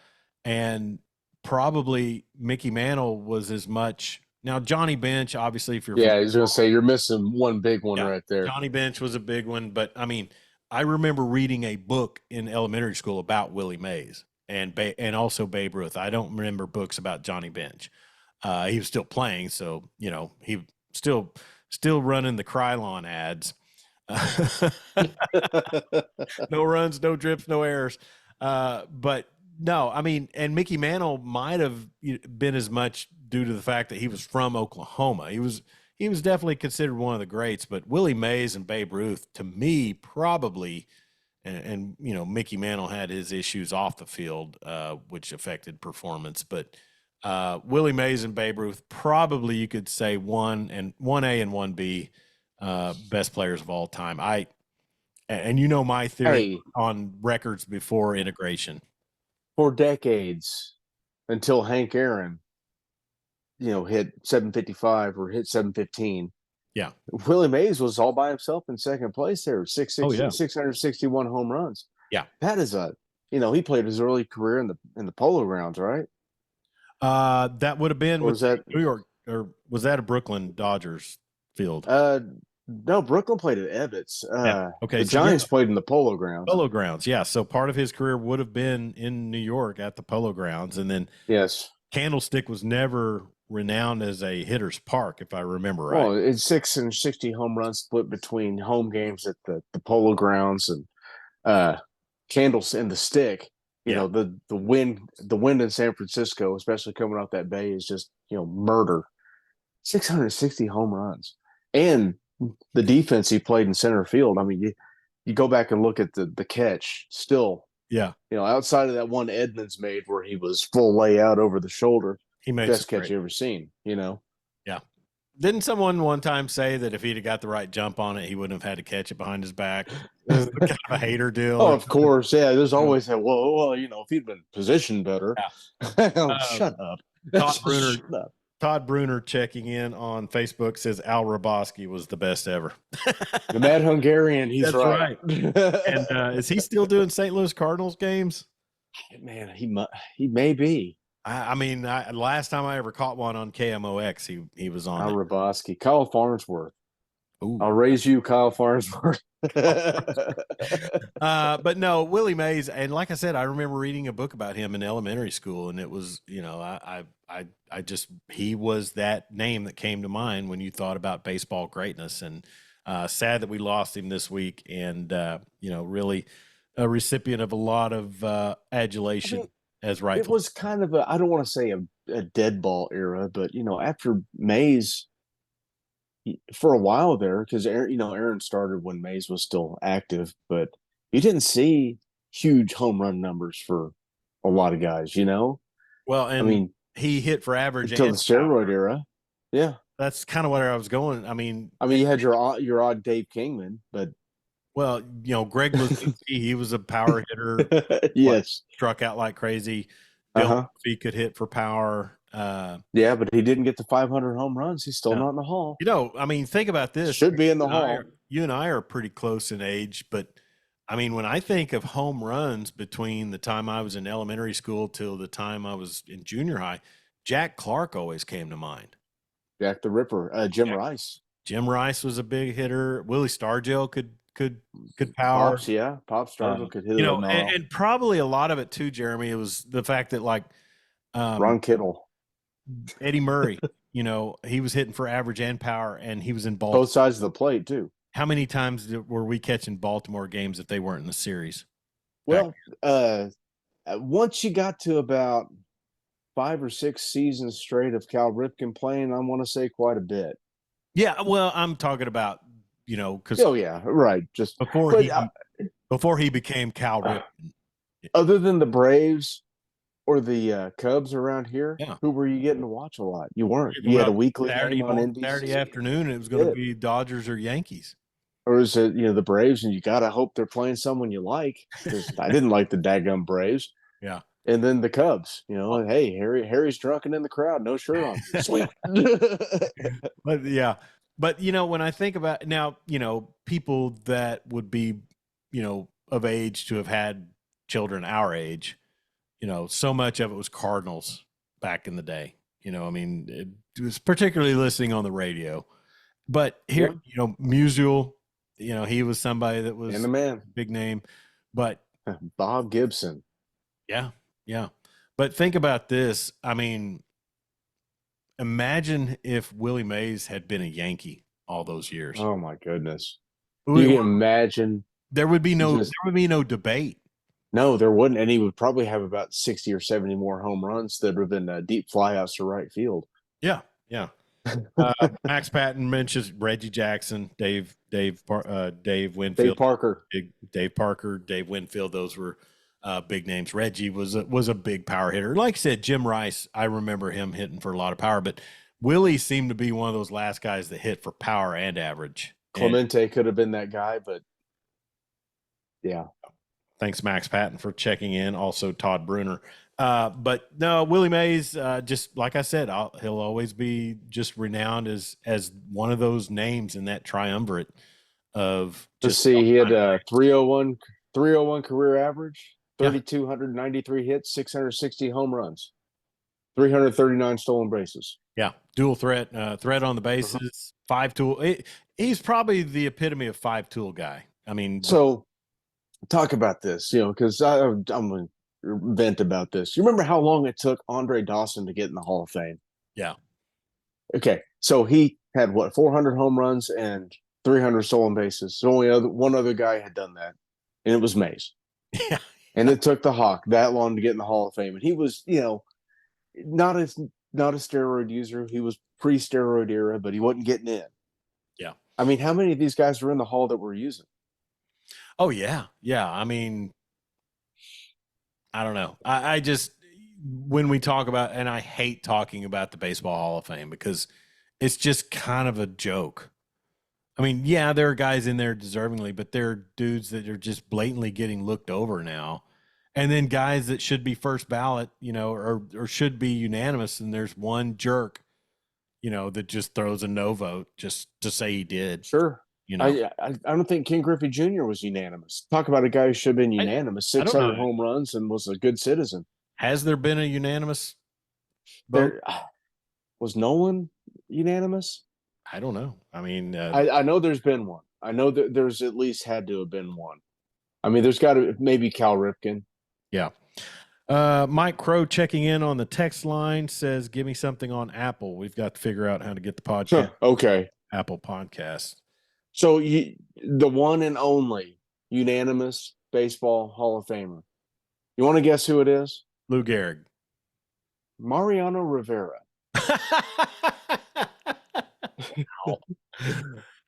And probably Mickey Mantle was as much. Now, Johnny Bench, obviously, if you're I was going to say you're missing one big one right there. Johnny Bench was a big one, but I mean, I remember reading a book in elementary school about Willie Mays and also Babe Ruth. I don't remember books about Johnny Bench. He was still playing, so he still running the Krylon ads. No runs, no drips, no errors. But no, I mean, and Mickey Mantle might have been as much due to the fact that he was from Oklahoma. He was definitely considered one of the greats, but Willie Mays and Babe Ruth, to me, probably, and Mickey Mantle had his issues off the field, which affected performance, but Willie Mays and Babe Ruth, probably you could say 1A and 1B best players of all time. And my theory on records before integration. For decades, until Hank Aaron, hit 755 or hit 715. Yeah. Willie Mays was all by himself in second place there, 661 home runs. Yeah. That is he played his early career in the Polo Grounds, right? That would have been with New York, or was that a Brooklyn Dodgers field? No, Brooklyn played at Ebbets. Okay, the Giants played in the Polo Grounds. Polo Grounds, yeah. So part of his career would have been in New York at the Polo Grounds, and then Candlestick was never renowned as a hitter's park, if I remember right. Well, it's 660 home runs split between home games at the Polo Grounds and Candles in the Stick. The wind in San Francisco, especially coming off that bay, is just murder. 660 home runs, and the defense he played in center field. I mean, you go back and look at the catch. Still, outside of that one Edmonds made where he was full layout over the shoulder, he made best catch you ever seen. Yeah. Didn't someone one time say that if he'd have got the right jump on it, he wouldn't have had to catch it behind his back? Kind of a hater deal. Oh, of course. Yeah. There's always that, well, if he'd been positioned better. Yeah. Shut up. Todd Bruner checking in on Facebook says Al Roboski was the best ever. The Mad Hungarian, he's That's right. And is he still doing St. Louis Cardinals games? Man, he may be. I mean, last time I ever caught one on KMOX, he was on. Al Roboski, Kyle Farnsworth. Ooh. I'll raise you, Kyle Farnsworth. But no, Willie Mays, and like I said, I remember reading a book about him in elementary school, and it was, he was that name that came to mind when you thought about baseball greatness, and Sad that we lost him this week, and really a recipient of a lot of adulation as It rightful. was kind of I don't want to say a dead ball era, but after Mays for a while there, because Aaron started when Mays was still active, but you didn't see huge home run numbers for a lot of guys. Well, I and mean, he hit for average until and the steroid power. era. Yeah, That's kind of where I was going. you had your odd Dave Kingman, but Well, Greg Luzinski, he was a power hitter, yes, struck out like crazy. Bill uh-huh. Murphy could hit for power. Yeah, but he didn't get the 500 home runs. He's still No. not in the Hall. Think about this. Should be in the Hall. You and I are pretty close in age, but when I think of home runs between the time I was in elementary school till the time I was in junior high, Jack Clark always came to mind. Jack the Ripper, Jim Rice. Jim Rice was a big hitter. Willie Stargell could power. Pops Stargell could hit it a mile. And probably a lot of it too, Jeremy. It was the fact that Ron Kittle, Eddie Murray, he was hitting for average and power, and he was in Baltimore. Both sides of the plate too. How many times were we catching Baltimore games if they weren't in the series? Well, once you got to about 5 or 6 seasons straight of Cal Ripken playing, I want to say quite a bit. Yeah, well, I'm talking about because right. Just before he became Cal Ripken. Other than the Braves or the Cubs around here, yeah. Who were you getting to watch a lot? You weren't. You had a weekly game on NBC. Saturday afternoon. It was going to be Dodgers or Yankees. Or is it the Braves, and you got to hope they're playing someone you like, because I didn't like the daggum Braves. Yeah. And then the Cubs, hey, Harry's drunken in the crowd, no shirt on. Sweet. But yeah. But when I think about now, people that would be, of age to have had children our age, so much of it was Cardinals back in the day. It was particularly listening on the radio. But here, Musial, he was somebody that was and the man, big name. But Bob Gibson. Yeah. But think about this. Imagine if Willie Mays had been a Yankee all those years. Oh my goodness! You can imagine. There would be no debate. No, there wouldn't, and he would probably have about 60 or 70 more home runs that would have been deep flyouts to right field. Yeah. Max Patton mentions Reggie Jackson, Dave Winfield, Dave Parker, Dave Winfield. Those were big names. Reggie was a big power hitter. Like I said, Jim Rice, I remember him hitting for a lot of power, but Willie seemed to be one of those last guys that hit for power and average. Clemente could have been that guy, but yeah. Thanks, Max Patton, for checking in. Also, Todd Bruner. But no, Willie Mays, just like I said, he'll always be just renowned as one of those names in that triumvirate of. Let's see, he had a 301 career average, 3,293 hits, 660 home runs, 339 stolen bases. Yeah, dual threat on the bases, 5-tool. He's probably the epitome of 5-tool guy. So talk about this, because I'm going to vent about this. You remember how long it took Andre Dawson to get in the Hall of Fame? Yeah. Okay, so he had 400 home runs and 300 stolen bases. So only one other guy had done that, and it was Mays. Yeah. And it took the Hawk that long to get in the Hall of Fame, and he was, not a steroid user. He was pre-steroid era, but he wasn't getting in. Yeah. How many of these guys were in the Hall that were using? Oh yeah. I don't know. I just, when we talk about, and I hate talking about the Baseball Hall of Fame because it's just kind of a joke. There are guys in there deservingly, but there are dudes that are just blatantly getting looked over now. And then guys that should be first ballot, or should be unanimous. And there's one jerk, that just throws a no vote just to say he did. Sure. I don't think Ken Griffey Jr. was unanimous. Talk about a guy who should have been unanimous. 600 home runs and was a good citizen. Has there been a unanimous vote? Was Nolan unanimous? I don't know. I know there's been one. I know that there's at least had to have been one. There's got to maybe Cal Ripken. Yeah. Mike Crow checking in on the text line says, give me something on Apple. We've got to figure out how to get the podcast. Okay. Apple Podcast. So the one and only unanimous baseball Hall of Famer. You want to guess who it is? Lou Gehrig. Mariano Rivera.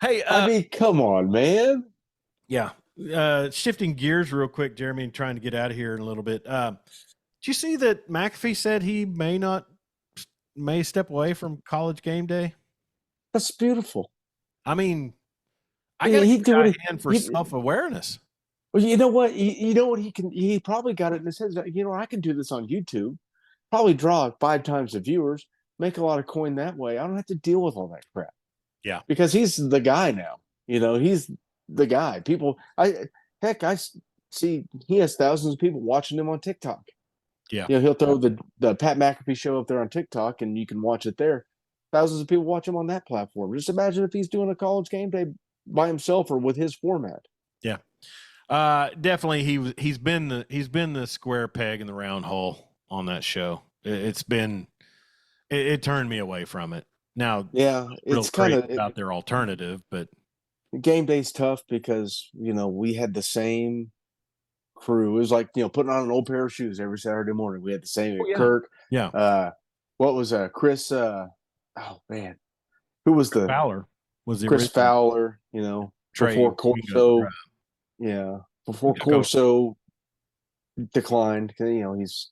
Hey, I mean, come on, man. yeah. Shifting gears real quick, Jeremy, and trying to get out of here in a little bit. Did you see that McAfee said he may step away from College Game Day? That's beautiful. I mean, I got to He give do a what guy a hand for self-awareness. well, you know what? You know what he can. He probably got it in his head. You know, I can do this on YouTube. Probably draw 5 times the viewers, make a lot of coin that way. I don't have to deal with all that crap. Yeah. Because he's the guy now. You know, he's the guy. People, I see he has thousands of people watching him on TikTok. Yeah. You know, he'll throw the Pat McAfee show up there on TikTok, and you can watch it there. Thousands of people watch him on that platform. Just imagine if he's doing a College Game Day by himself or with his format. Yeah. Definitely he's been the square peg in the round hole on that show. It turned me away from it. Now, Yeah, it's kind of about their alternative, but Game Day's tough because we had the same crew. It was like putting on an old pair of shoes every Saturday morning. We had the same Kirk. Yeah. What was Chris? Oh man, who was the Fowler was the Chris original. Fowler? Before Corso. Yeah, before Corso declined. He's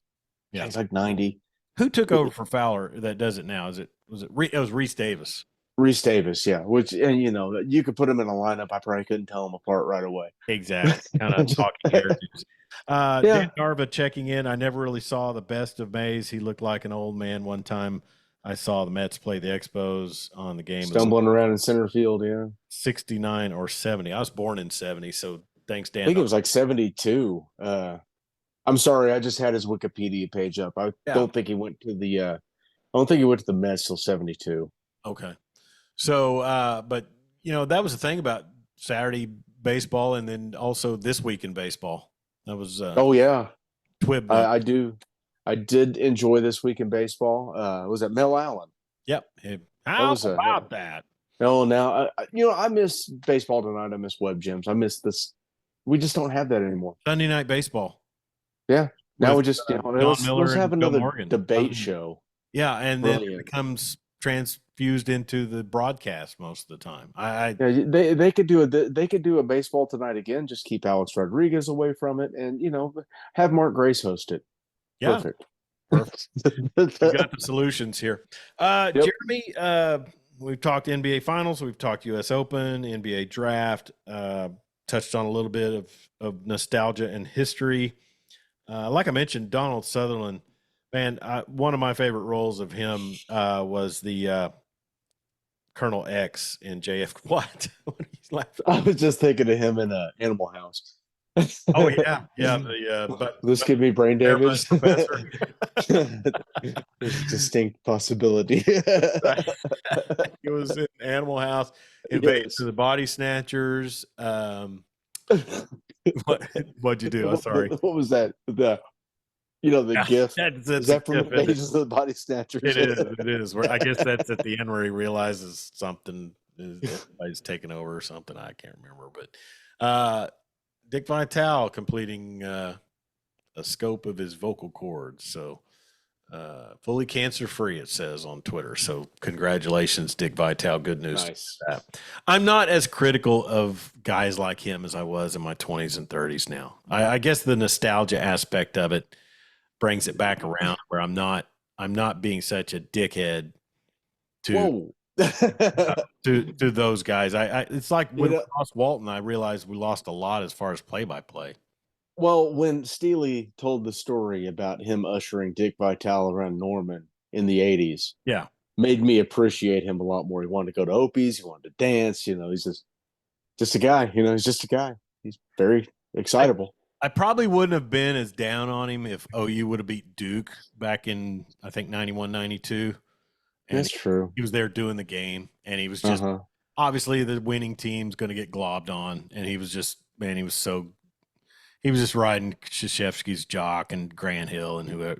like 90. Who took over for Fowler that does it now? It was Reese Davis. Reese Davis, yeah. You could put him in a lineup. I probably couldn't tell them apart right away. Exactly. Kind of talking heritage. Dan Garva checking in. I never really saw the best of Mays. He looked like an old man one time. I saw the Mets play the Expos on the game. Stumbling around in center field, yeah. 69 or 70. I was born in 70, so thanks, Dan. I think it was like 72. I'm sorry, I just had his Wikipedia page up. I don't think he went to the Mets till 72. Okay. So, but that was the thing about Saturday baseball, and then also this week in baseball. That was oh yeah, Twib. I did enjoy this week in baseball. Was it Mel Allen? Yep. How about that? No, now I miss baseball tonight. I miss Web Gems. I miss this. We just don't have that anymore. Sunday night baseball. Yeah. Now we just let's have another debate show. Yeah, and then it becomes transfused into the broadcast most of the time. They could do a baseball tonight again. Just keep Alex Rodriguez away from it, and have Mark Grace host it. Yeah. Perfect. We got the solutions here. Jeremy, we've talked NBA Finals, we've talked U.S. Open, NBA Draft, touched on a little bit of nostalgia and history. Like I mentioned, Donald Sutherland, man, one of my favorite roles of him was the Colonel X in JF. What? I was just thinking of him in Animal House. Oh yeah. This could be brain damage. There's a distinct possibility. He was in Animal House, invaded to the Body Snatchers. What'd you do? I'm sorry. What was that? The GIF. Is that from Invasions of the Body Snatchers? It is. I guess that's at the end where he realizes something is taken over or something. I can't remember, but Dick Vitale completing a scope of his vocal cords. So fully cancer free, it says on Twitter. So congratulations, Dick Vitale. Good news. Nice. I'm not as critical of guys like him as I was in my 20s and 30s now. I guess the nostalgia aspect of it brings it back around where I'm not being such a dickhead to those guys. It's like when we lost Walton, I realized we lost a lot as far as play-by-play. Well, when Steely told the story about him ushering Dick Vitale around Norman in the 80s, made me appreciate him a lot more. He wanted to go to Opie's, he wanted to dance. He's just a guy. He's just a guy. He's very excitable. I probably wouldn't have been as down on him if OU would have beat Duke back in, I think, 91, 92. That's true. He was there doing the game, and he was just obviously the winning team's going to get globbed on, and he was just he was just riding Krzyzewski's jock and Grant Hill and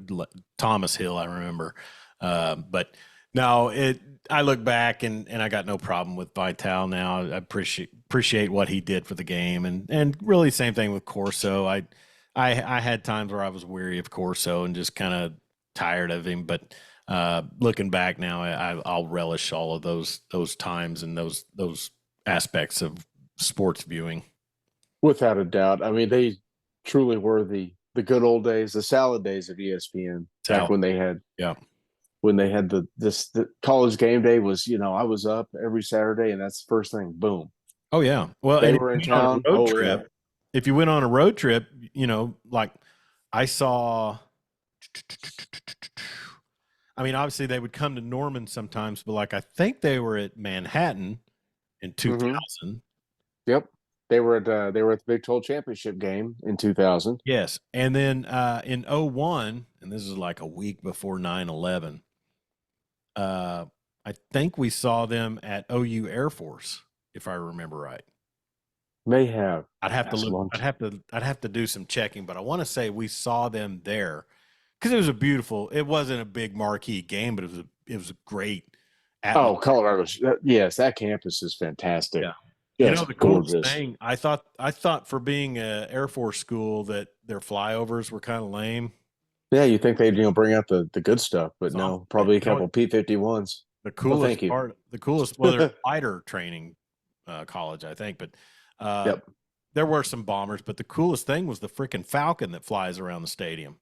Thomas Hill, I remember. But No, I look back and I got no problem with Vital now. I appreciate what he did for the game, and really same thing with Corso. I had times where I was weary of Corso and just kind of tired of him, but looking back now, I'll relish all of those times and those aspects of sports viewing. Without a doubt. I mean, they truly were the good old days, the salad days of ESPN back So yeah. when they had the college game day was, I was up every Saturday and that's the first thing. Boom. Oh yeah. Well, They and if were in you went on town. a road Oh yeah. trip, if you went on a road trip, like I saw. I mean, obviously they would come to Norman sometimes, but like I think they were at Manhattan in Mm-hmm. 2000. Yep. They were at the Big 12 championship game in 2000. Yes, and then in '01, and this is like a week before 9/11. I think we saw them at OU Air Force, if I remember right. May have. I'd have to That's a look. long time. I'd have to do some checking, but I want to say we saw them there because it was a beautiful. It wasn't a big marquee game, but it was a great Oh, atmosphere. Colorado. Yes, that campus is fantastic. Yeah. The Just coolest gorgeous. thing I thought for being a Air Force school that their flyovers were kind of lame. Yeah, you think they'd bring out the good stuff, but So no, probably a couple P-51s. the No, thank you. coolest, well, they're fighter training college, I think, but uh, Yep, there were some bombers, but the coolest thing was the freaking Falcon that flies around the stadium.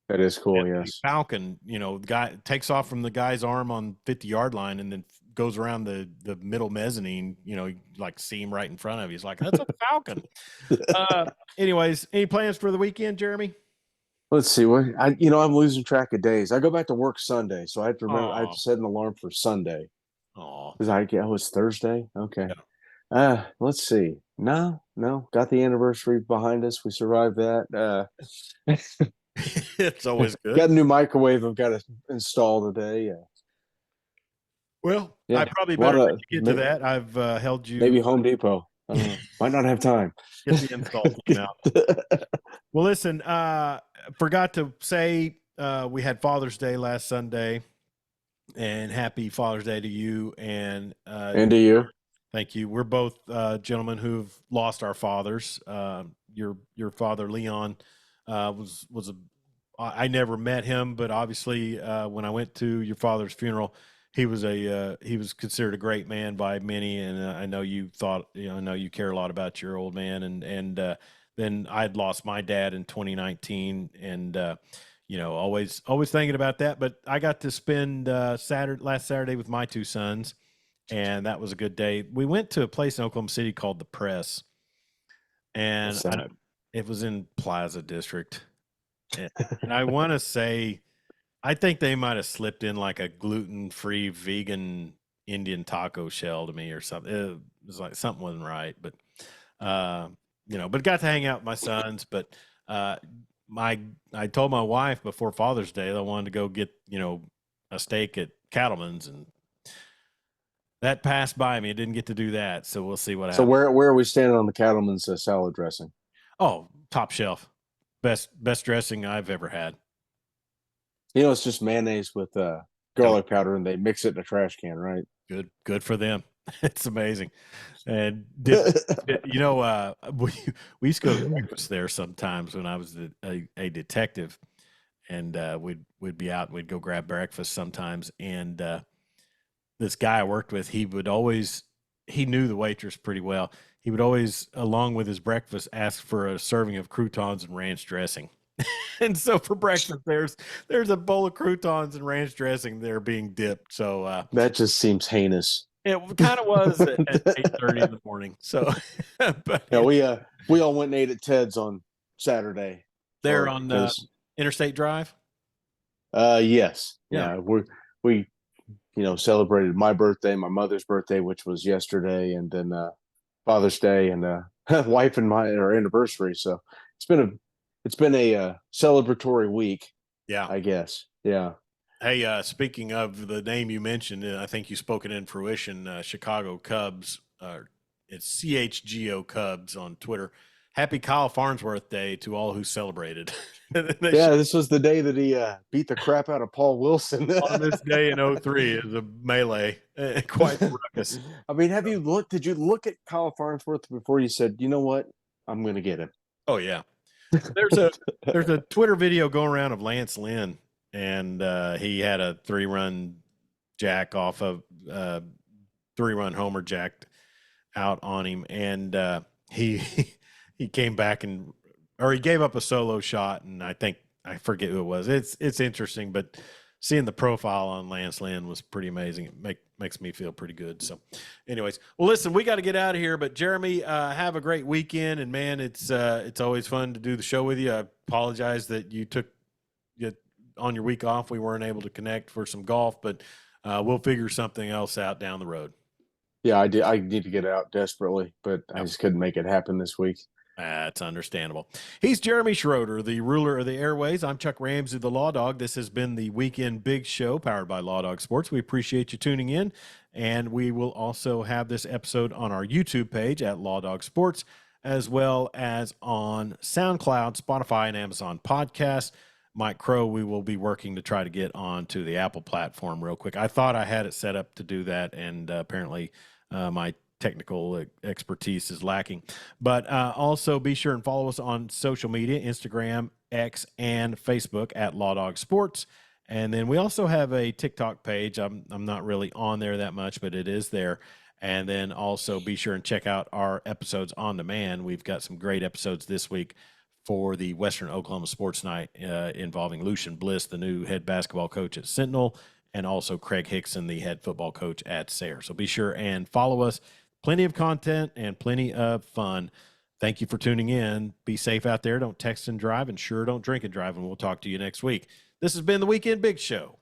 that is cool. And the Yes, Falcon, the guy takes off from the guy's arm on 50-yard line and then goes around the middle mezzanine, you like see him right in front of you. He's like, that's a Falcon. Uh, Anyways, any plans for the weekend, Jeremy? let's see what I'm losing track of days. I go back to work Sunday, so I have to remember. I have Oh, to set an alarm for Sunday oh, because it's Thursday. Okay. yeah. Let's see. No, no, got the anniversary behind us. We survived that. It's always good. Got a new microwave I've got to install today. Well, I Yeah, probably a lot better let of you get to that. I've held you maybe Home Depot. I don't know. Might not have time. get the install team out. Well, listen, forgot to say we had Father's Day last Sunday, and happy Father's Day to you. And And to you. thank you. We're both gentlemen who've lost our fathers. Your father Leon was a. I never met him, but obviously when I went to your father's funeral, he was considered a great man by many, and I know you thought I know you care a lot about your old man, and then I'd lost my dad in 2019, and always thinking about that. But I got to spend last Saturday with my two sons, and that was a good day. We went to a place in Oklahoma City called the Press, and What's that? it was in Plaza District. And I want to say, I think they might have slipped in like a gluten-free vegan Indian taco shell to me or something. It was like something wasn't right, but but got to hang out with my sons. But I told my wife before Father's Day that I wanted to go get a steak at Cattleman's, and that passed by me. I didn't get to do that, so we'll see what So happens. where are we standing on the Cattleman's salad dressing? Oh, top shelf, best dressing I've ever had. It's just mayonnaise with Oh, garlic powder, and they mix it in a trash can, right? good for them. It's amazing. And we used to go to breakfast there sometimes when I was a detective, and we'd be out and we'd go grab breakfast sometimes. And this guy I worked with, he knew the waitress pretty well. He would always, along with his breakfast, ask for a serving of croutons and ranch dressing. And so for breakfast, there's a bowl of croutons and ranch dressing there being dipped. So That just seems heinous. it kind of was at 8:30 in the morning. So, but Yeah, we all went and ate at Ted's on Saturday they're for on because Interstate Drive. yes, Yeah. yeah, we celebrated my birthday, my mother's birthday, which was yesterday, and then Father's Day and wife and my our anniversary. So it's been a celebratory week, Yeah. I guess. Yeah. Hey, speaking of the name you mentioned, I think you spoke it in fruition. Chicago Cubs, it's CHGO Cubs on Twitter, Happy Kyle Farnsworth Day to all who celebrated. Yeah, this was the day that he beat the crap out of Paul Wilson. On this day in 03 is a melee, quite the ruckus. I mean, did you look at Kyle Farnsworth before you said, you know what, I'm going to get him? Oh yeah. There's a Twitter video going around of Lance Lynn, and he had a 3-run jack off of 3-run homer jacked out on him, and he he came back or he gave up a solo shot, and I forget who it was. It's interesting, but seeing the profile on Lance Lynn was pretty amazing. It makes me feel pretty good. So anyways, well, listen, we got to get out of here, but Jeremy, have a great weekend. And man, it's always fun to do the show with you. I apologize that you took on your week off. We weren't able to connect for some golf, but we'll figure something else out down the road. Yeah, I did. I need to get out desperately, but I just couldn't make it happen this week. That's understandable. He's Jeremy Schroeder, the ruler of the airways. I'm Chuck Ramsey, the Law Dog. This has been the Weekend Big Show powered by Law Dog Sports. We appreciate you tuning in, and we will also have this episode on our YouTube page at Law Dog Sports, as well as on SoundCloud, Spotify, and Amazon Podcasts. Mike Crow, we will be working to try to get onto the Apple platform real quick. I thought I had it set up to do that, and apparently my technical expertise is lacking. But also be sure and follow us on social media, Instagram, X, and Facebook at Law Dog Sports. And then we also have a TikTok page. I'm not really on there that much, but it is there. And then also be sure and check out our episodes on demand. We've got some great episodes this week for the Western Oklahoma Sports Night involving Lucian Bliss, the new head basketball coach at Sentinel, and also Craig Hickson, the head football coach at Sayre. So be sure and follow us. Plenty of content and plenty of fun. Thank you for tuning in. Be safe out there. Don't text and drive, and sure don't drink and drive, and we'll talk to you next week. This has been the Weekend Big Show.